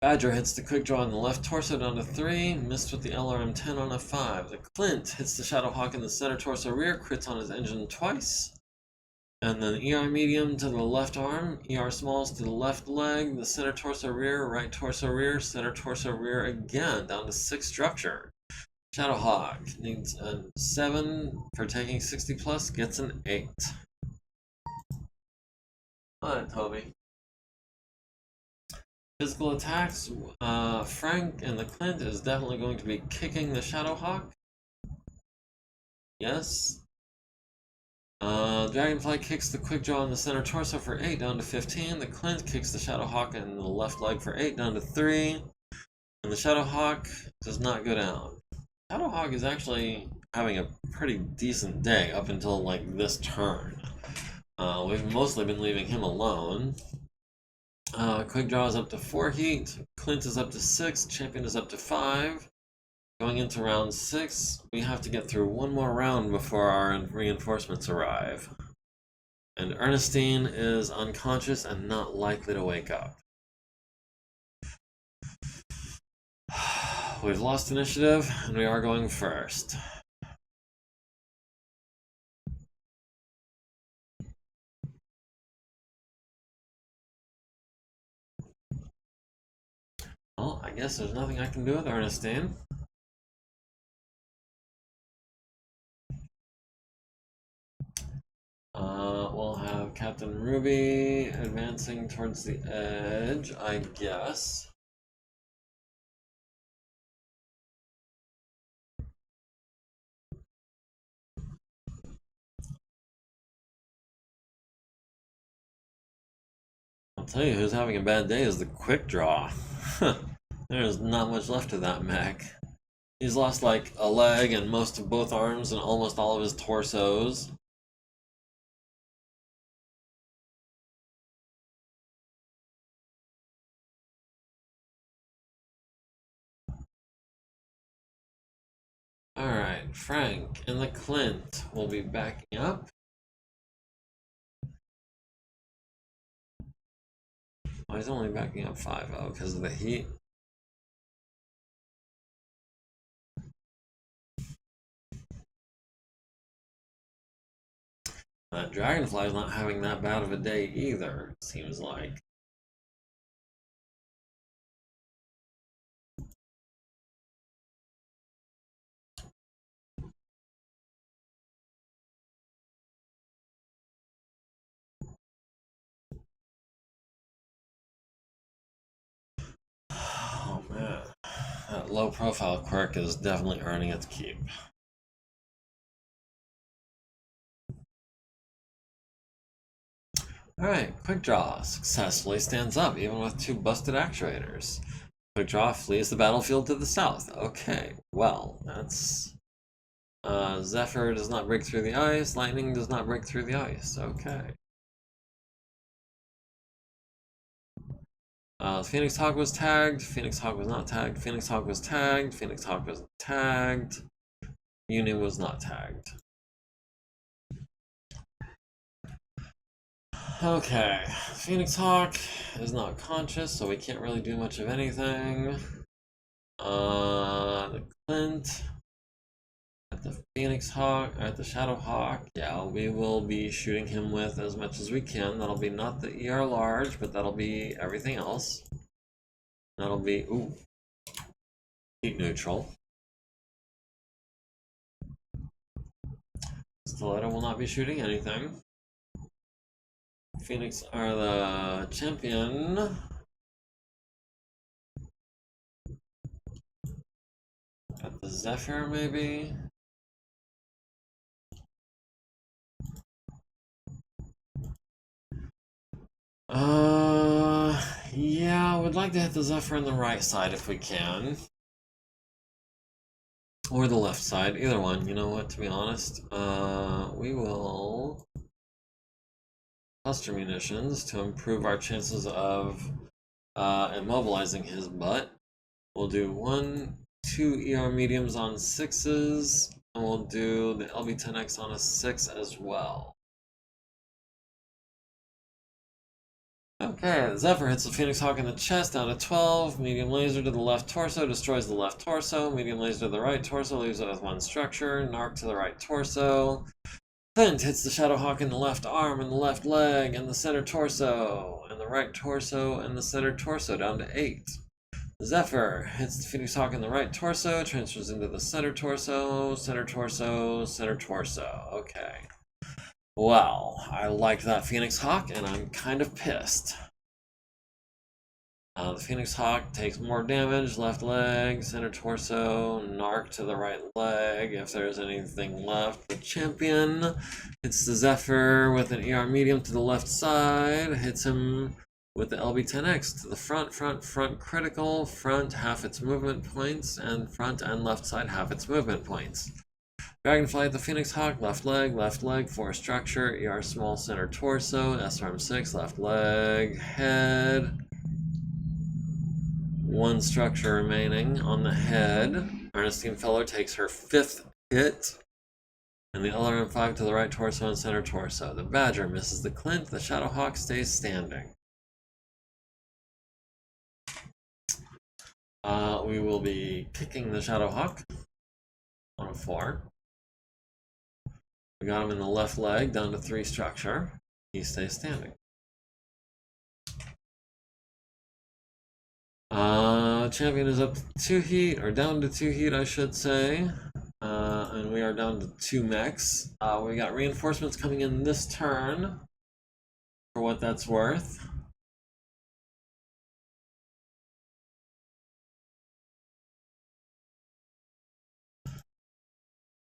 Badger hits the quick draw on the left torso down to 3, missed with the LRM-10 on F5. The Clint hits the Shadowhawk in the center torso rear, crits on his engine twice. And then ER medium to the left arm, ER smalls to the left leg, the center torso rear, right torso rear, center torso rear again, down to 6 structure. Shadowhawk needs a 7 for taking 60 plus, gets an 8. Alright, Toby. Physical attacks, Frank and the Clint is definitely going to be kicking the Shadowhawk. Yes. Dragonfly kicks the quick draw in the center torso for 8 down to 15. The Clint kicks the Shadowhawk in the left leg for 8 down to 3. And the Shadowhawk does not go down. Shadowhawk is actually having a pretty decent day up until like this turn. We've mostly been leaving him alone. Quick draw is up to 4 heat. Clint is up to 6. Champion is up to 5. Going into round 6, we have to get through one more round before our reinforcements arrive. And Ernestine is unconscious and not likely to wake up. We've lost initiative, and we are going first. Well, I guess there's nothing I can do with Ernestine. We'll have Captain Ruby advancing towards the edge, I guess. I'll tell you who's having a bad day is the quick draw. There's not much left of that mech. He's lost like a leg and most of both arms and almost all of his torsos. Alright, Frank and the Clint will be backing up. Oh, he's only backing up 5-0 because of the heat. Dragonfly's not having that bad of a day either, it seems like. Oh man, that low profile quirk is definitely earning its keep. Alright, Quick Draw successfully stands up even with 2 busted actuators. Quick Draw flees the battlefield to the south. Okay, well, that's... Zephyr does not break through the ice, Lightning does not break through the ice. Okay. Phoenix Hawk was tagged, Phoenix Hawk was not tagged, Phoenix Hawk was tagged, Phoenix Hawk was tagged, Union was not tagged. Okay, Phoenix Hawk is not conscious, so we can't really do much of anything. The Clint at the Phoenix Hawk, at the Shadow Hawk, yeah, we will be shooting him with as much as we can. That'll be not the ER large, but that'll be everything else. That'll be, ooh, heat neutral. Stiletto will not be shooting anything. Phoenix are the champion. At the Zephyr, maybe. Yeah, I would like to hit the Zephyr on the right side if we can. Or the left side, either one. You know what, to be honest? We will cluster munitions to improve our chances of immobilizing his butt. We'll do 1, 2 ER mediums on 6s, and we'll do the LB-10X on a 6 as well. Okay, Zephyr hits the Phoenix Hawk in the chest, down to 12. Medium laser to the left torso, destroys the left torso. Medium laser to the right torso, leaves it with one structure. Narc to the right torso. Clint hits the Shadow Hawk in the left arm, and the left leg, and the center torso, and the right torso, and the center torso, down to 8. Zephyr hits the Phoenix Hawk in the right torso, transfers into the center torso, center torso, center torso. Okay. Well, I liked that Phoenix Hawk, and I'm kind of pissed. The Phoenix Hawk takes more damage, left leg, center torso, narc to the right leg, if there's anything left. The champion hits the Zephyr with an ER medium to the left side, hits him with the LB10X to the front critical, front half its movement points, and front and left side half its movement points. Dragonflight the Phoenix Hawk, left leg, 4 structure, ER small center torso, SRM6, left leg, head. 1 structure remaining on the head. Ernestine Feller takes her 5th hit. And the LRM5 to the right torso and center torso. The Badger misses the Clint. The Shadow Hawk stays standing. We will be kicking the Shadow Hawk on a 4. We got him in the left leg, down to 3 structure. He stays standing. Champion is up to 2 heat, or down to 2 heat, I should say. And we are down to 2 mechs. We got reinforcements coming in this turn, for what that's worth.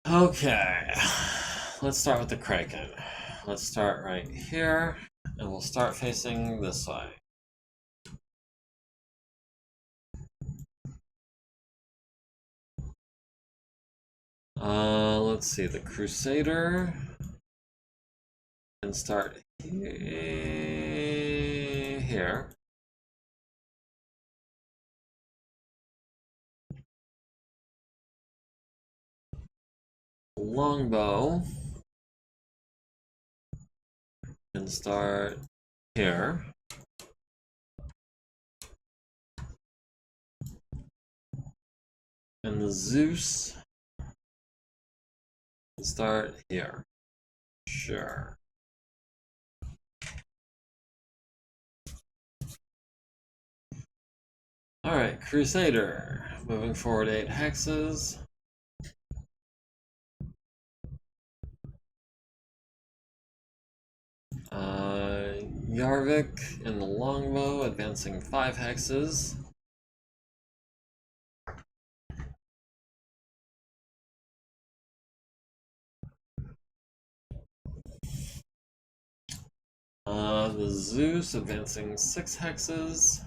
Okay, let's start with the Kraken. Let's start right here, and we'll start facing this way. Let's see, the Crusader can start here. Longbow can start here. And the Zeus can start here. Sure. Alright, Crusader. Moving forward 8 hexes. Yarvik in the longbow, advancing 5 hexes. The Zeus advancing 6 hexes.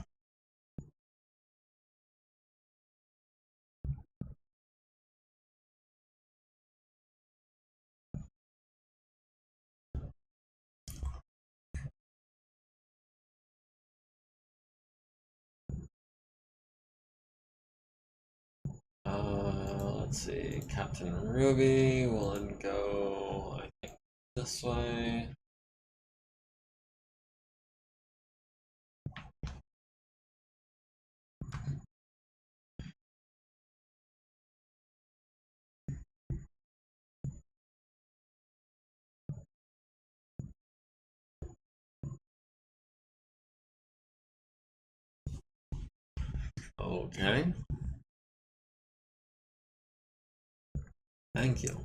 Let's see, Captain Ruby will go, I think, this way. Okay. Thank you.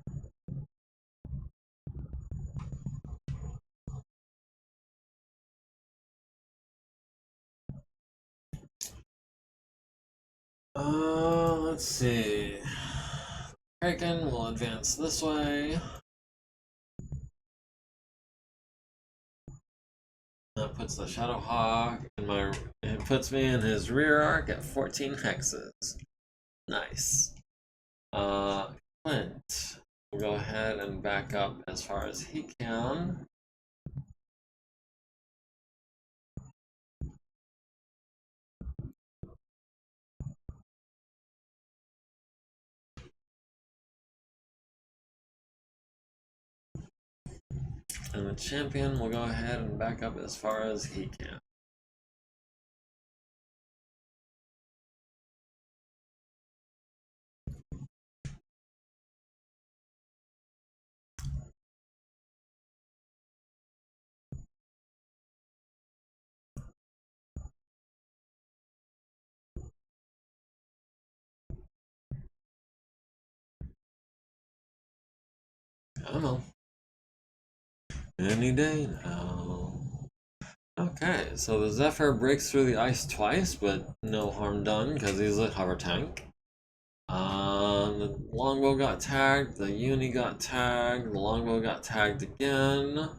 Let's see. Kraken will advance this way. That puts the Shadow Hawk in my. It puts me in his rear arc at 14 hexes. Nice. Clint will go ahead and back up as far as he can. And the champion will go ahead and back up as far as he can. I know. Any day now. Okay, so the Zephyr breaks through the ice twice, but no harm done because he's a hover tank. The longbow got tagged, the uni got tagged, the longbow got tagged again.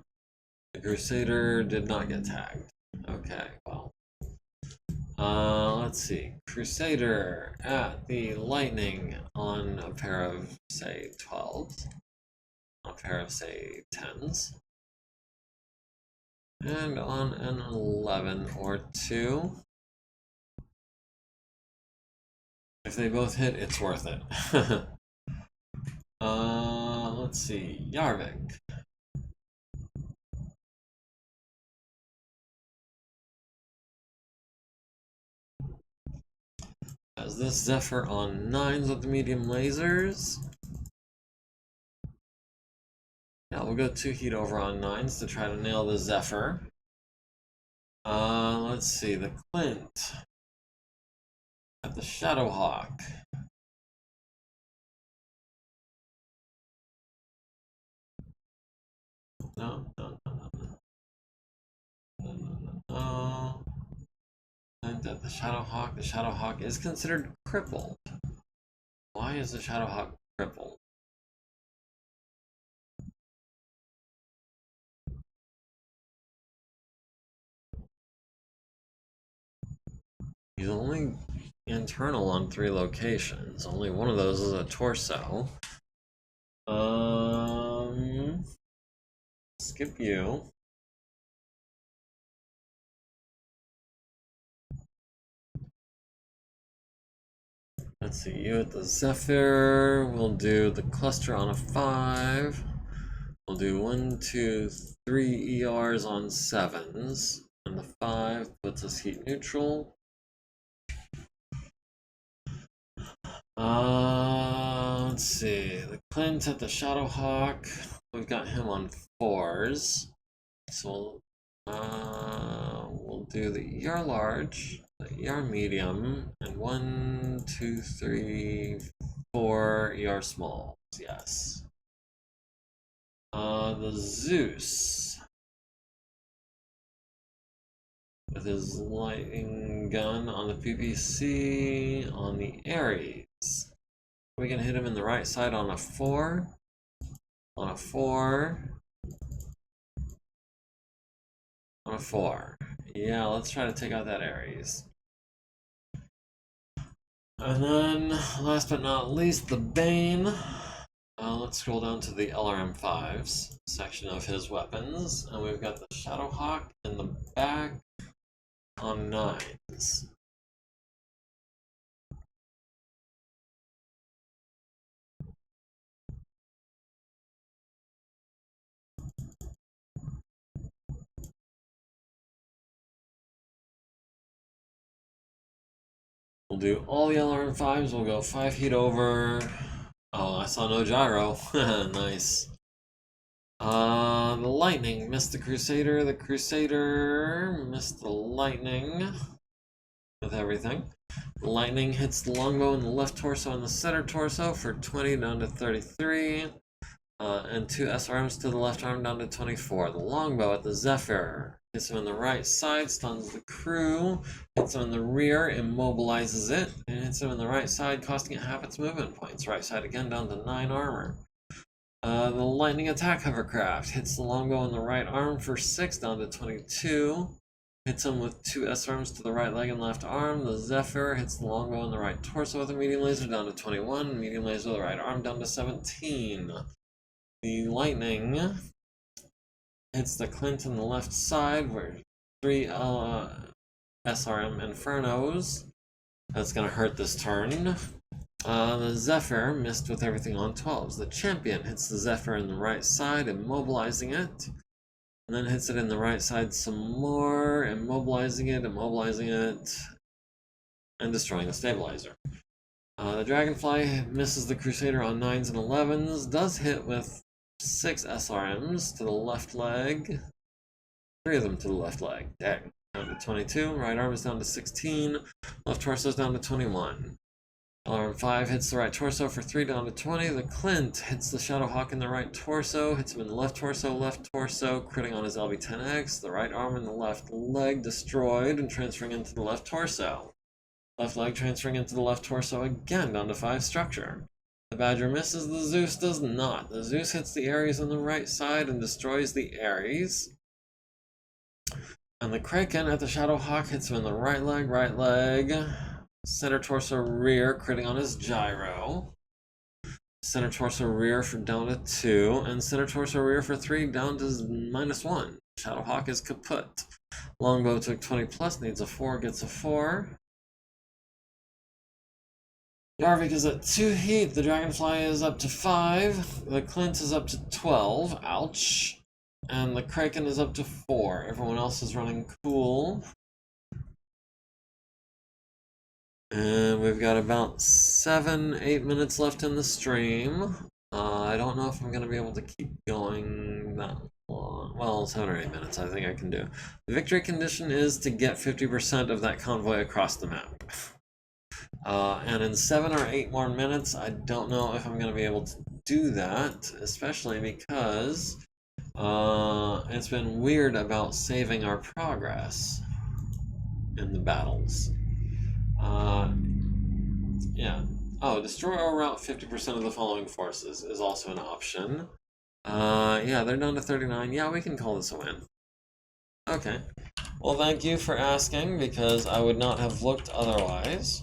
The Crusader did not get tagged. Okay, well. Let's see. Crusader at the Lightning on a pair of, say, 12s. On a pair of, say, 10s. And on an 11 or 2. If they both hit, it's worth it. Let's see. Yarvik. Has this Zephyr on 9s with the medium lasers. Yeah, we'll go 2 heat over on 9s to try to nail the Zephyr. Let's see. The Clint at the Shadowhawk. No. And the Shadowhawk is considered crippled. Why is the Shadowhawk crippled? He's only internal on 3 locations. Only one of those is a torso. Skip you. Let's see, you at the Zephyr. We'll do the cluster on a 5. We'll do 1, 2, 3 ERs on 7s. And the 5 puts us heat neutral. Let's see. The Clint at the Shadowhawk. We've got him on 4s. So we'll do the ER large, the ER medium, and 1, 2, 3, 4 ER small. Yes. The Zeus with his lightning gun on the PPC on the Ares. We can hit him in the right side on a 4. On a 4. On a 4. Yeah, let's try to take out that Ares. And then, last but not least, the Bane. Let's scroll down to the LRM5's section of his weapons. And we've got the Shadowhawk in the back on 9s. We'll do all the LRM5s. We'll go 5 heat over. Oh, I saw no gyro. Nice. The Lightning missed the Crusader. The Crusader missed the Lightning with everything. The Lightning hits the longbow in the left torso and the center torso for 20 down to 33. And 2 SRMs to the left arm down to 24. The longbow at the Zephyr hits him in the right side, stuns the crew, hits him in the rear, immobilizes it, and hits him in the right side, costing it half its movement points. Right side again down to 9 armor. The lightning attack hovercraft hits the longbow in the right arm for 6 down to 22. Hits him with 2 SRMs to the right leg and left arm. The Zephyr hits the longbow in the right torso with a medium laser down to 21. Medium laser with the right arm down to 17. The Lightning hits the Clint on the left side where 3 SRM Infernos. That's going to hurt this turn. The Zephyr missed with everything on 12s. The Champion hits the Zephyr in the right side, immobilizing it. And then hits it in the right side some more, immobilizing it, and destroying the stabilizer. The Dragonfly misses the Crusader on 9s and 11s. Does hit with 6 SRMs to the left leg. 3 of them to the left leg. Dang. Down to 22. Right arm is down to 16. Left torso is down to 21. Alarm 5 hits the right torso for 3 down to 20. The Clint hits the Shadowhawk in the right torso, hits him in the left torso, critting on his LB-10X. The right arm and the left leg destroyed and transferring into the left torso. Left leg transferring into the left torso again down to 5 structure. The Badger misses, the Zeus does not. The Zeus hits the Ares on the right side and destroys the Ares. And the Kraken at the Shadowhawk hits him in the right leg, center torso rear, critting on his gyro. Center torso rear for down to 2, and center torso rear for 3 down to -1. Shadowhawk is kaput. Longbow took 20 plus, needs a 4, gets a 4. Yarvik is at 2 heat, the Dragonfly is up to 5, the Clint is up to 12, ouch. And the Kraken is up to 4. Everyone else is running cool. And we've got about 7-8 minutes left in the stream. I don't know if I'm going to be able to keep going that long. Well, 7 or 8 minutes I think I can do. The victory condition is to get 50% of that convoy across the map. And in 7 or 8 more minutes, I don't know if I'm going to be able to do that, especially because it's been weird about saving our progress in the battles. Yeah. Oh, destroy or rout 50% of the following forces is also an option. Yeah, they're down to 39. Yeah, we can call this a win. Okay. Well, thank you for asking, because I would not have looked otherwise.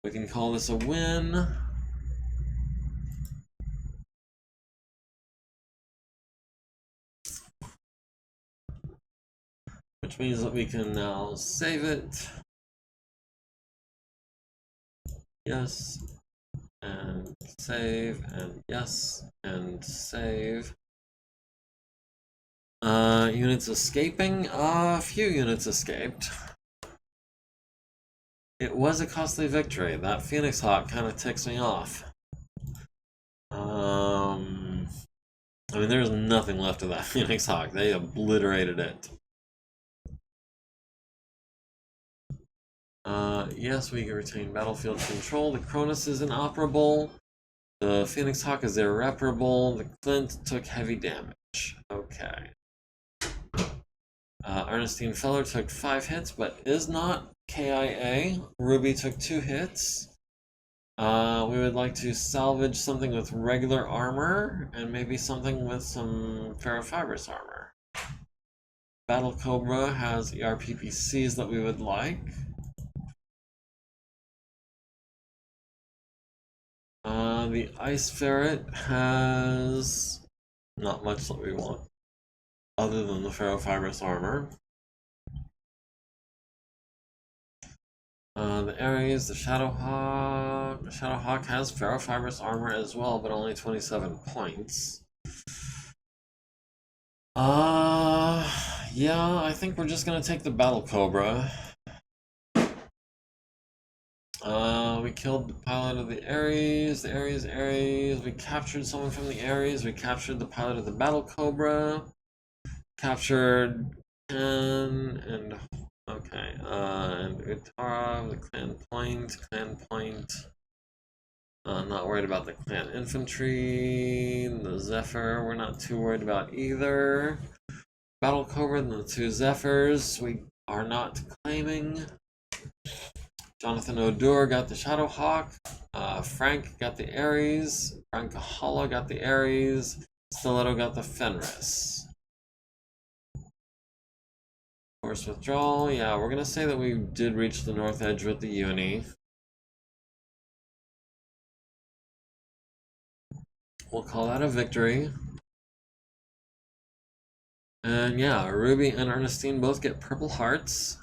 We can call this a win. Which means that we can now save it. Yes. And save, and yes, and save. Units escaping? A few units escaped. It was a costly victory. That Phoenix Hawk kind of ticks me off. I mean, there's nothing left of that Phoenix Hawk. They obliterated it. Yes, we can retain battlefield control. The Cronus is inoperable. The Phoenix Hawk is irreparable. The Clint took heavy damage. Okay. Ernestine Feller took 5 hits, but is not KIA. Ruby took 2 hits. We would like to salvage something with regular armor, and maybe something with some ferrofibrous armor. Battle Cobra has ERPPCs that we would like. The Ice Ferret has not much that we want, other than the ferrofibrous armor. The Ares, the Shadowhawk. The Shadowhawk has ferrofibrous armor as well, but only 27 points. Yeah, I think we're just gonna take the Battle Cobra. We killed the pilot of the Ares, we captured someone from the Ares, we captured the pilot of the Battle Cobra, captured Ken, and okay, and Utara, the clan point. Not worried about the clan infantry, the Zephyr, we're not too worried about either. Battle Cobra and the 2 Zephyrs, we are not claiming. Jonathan O'Dour got the Shadowhawk. Frank got the Ares. Frank Kahala got the Ares. Stiletto got the Fenris. Force withdrawal. Yeah, we're gonna say that we did reach the north edge with the uni. We'll call that a victory. And yeah, Ruby and Ernestine both get purple hearts.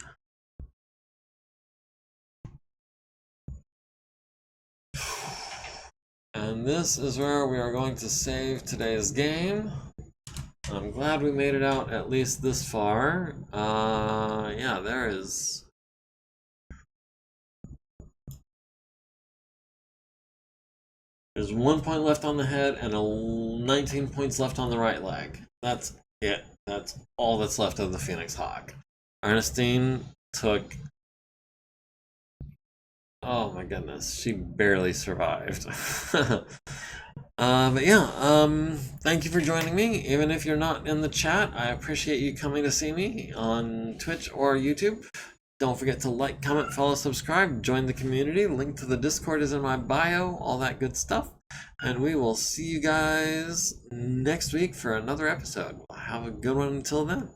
And this is where we are going to save today's game. I'm glad we made it out at least this far. Yeah, there's 1 point left on the head and 19 points left on the right leg. That's it. That's all that's left of the Phoenix Hawk. Ernestine took Oh my goodness, she barely survived. But yeah, thank you for joining me. Even if you're not in the chat, I appreciate you coming to see me on Twitch or YouTube. Don't forget to like, comment, follow, subscribe, join the community. Link to the Discord is in my bio, all that good stuff. And we will see you guys next week for another episode. Have a good one until then.